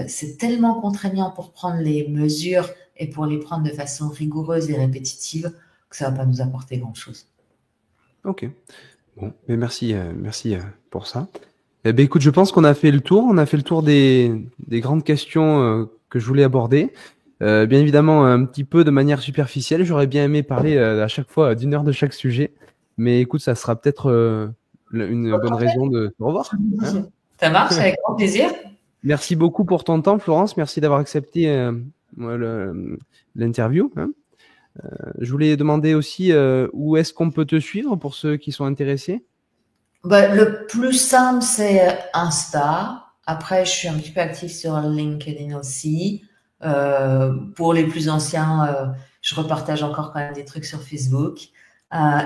[SPEAKER 1] c'est tellement contraignant pour prendre les mesures et pour les prendre de façon rigoureuse et répétitive que ça va pas nous apporter grand-chose.
[SPEAKER 2] Ok. Bon, mais merci pour ça. Écoute, je pense qu'on a fait le tour. On a fait le tour des grandes questions que je voulais aborder. Bien évidemment, un petit peu de manière superficielle. J'aurais bien aimé parler à chaque fois d'1 heure de chaque sujet. Mais écoute, ça sera peut-être une bonne raison de te revoir.
[SPEAKER 1] Hein. Ça marche, avec grand plaisir.
[SPEAKER 2] Merci beaucoup pour ton temps, Florence. Merci d'avoir accepté l'interview. Hein. Je voulais demander aussi où est-ce qu'on peut te suivre pour ceux qui sont intéressés?
[SPEAKER 1] Le plus simple, c'est Insta. Après, je suis un petit peu active sur LinkedIn aussi. Pour les plus anciens, je repartage encore quand même des trucs sur Facebook.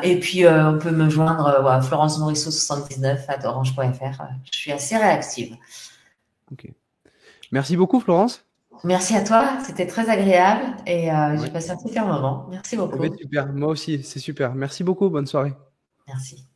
[SPEAKER 1] Et puis, on peut me joindre Florence Morisseau 79 @orange.fr. Je suis assez réactive.
[SPEAKER 2] Ok. Merci beaucoup, Florence.
[SPEAKER 1] Merci à toi, c'était très agréable et j'ai
[SPEAKER 2] Ouais.
[SPEAKER 1] passé un super moment. Merci
[SPEAKER 2] Eh ben,
[SPEAKER 1] beaucoup.
[SPEAKER 2] super. Moi aussi, c'est super. Merci beaucoup. Bonne soirée.
[SPEAKER 1] Merci.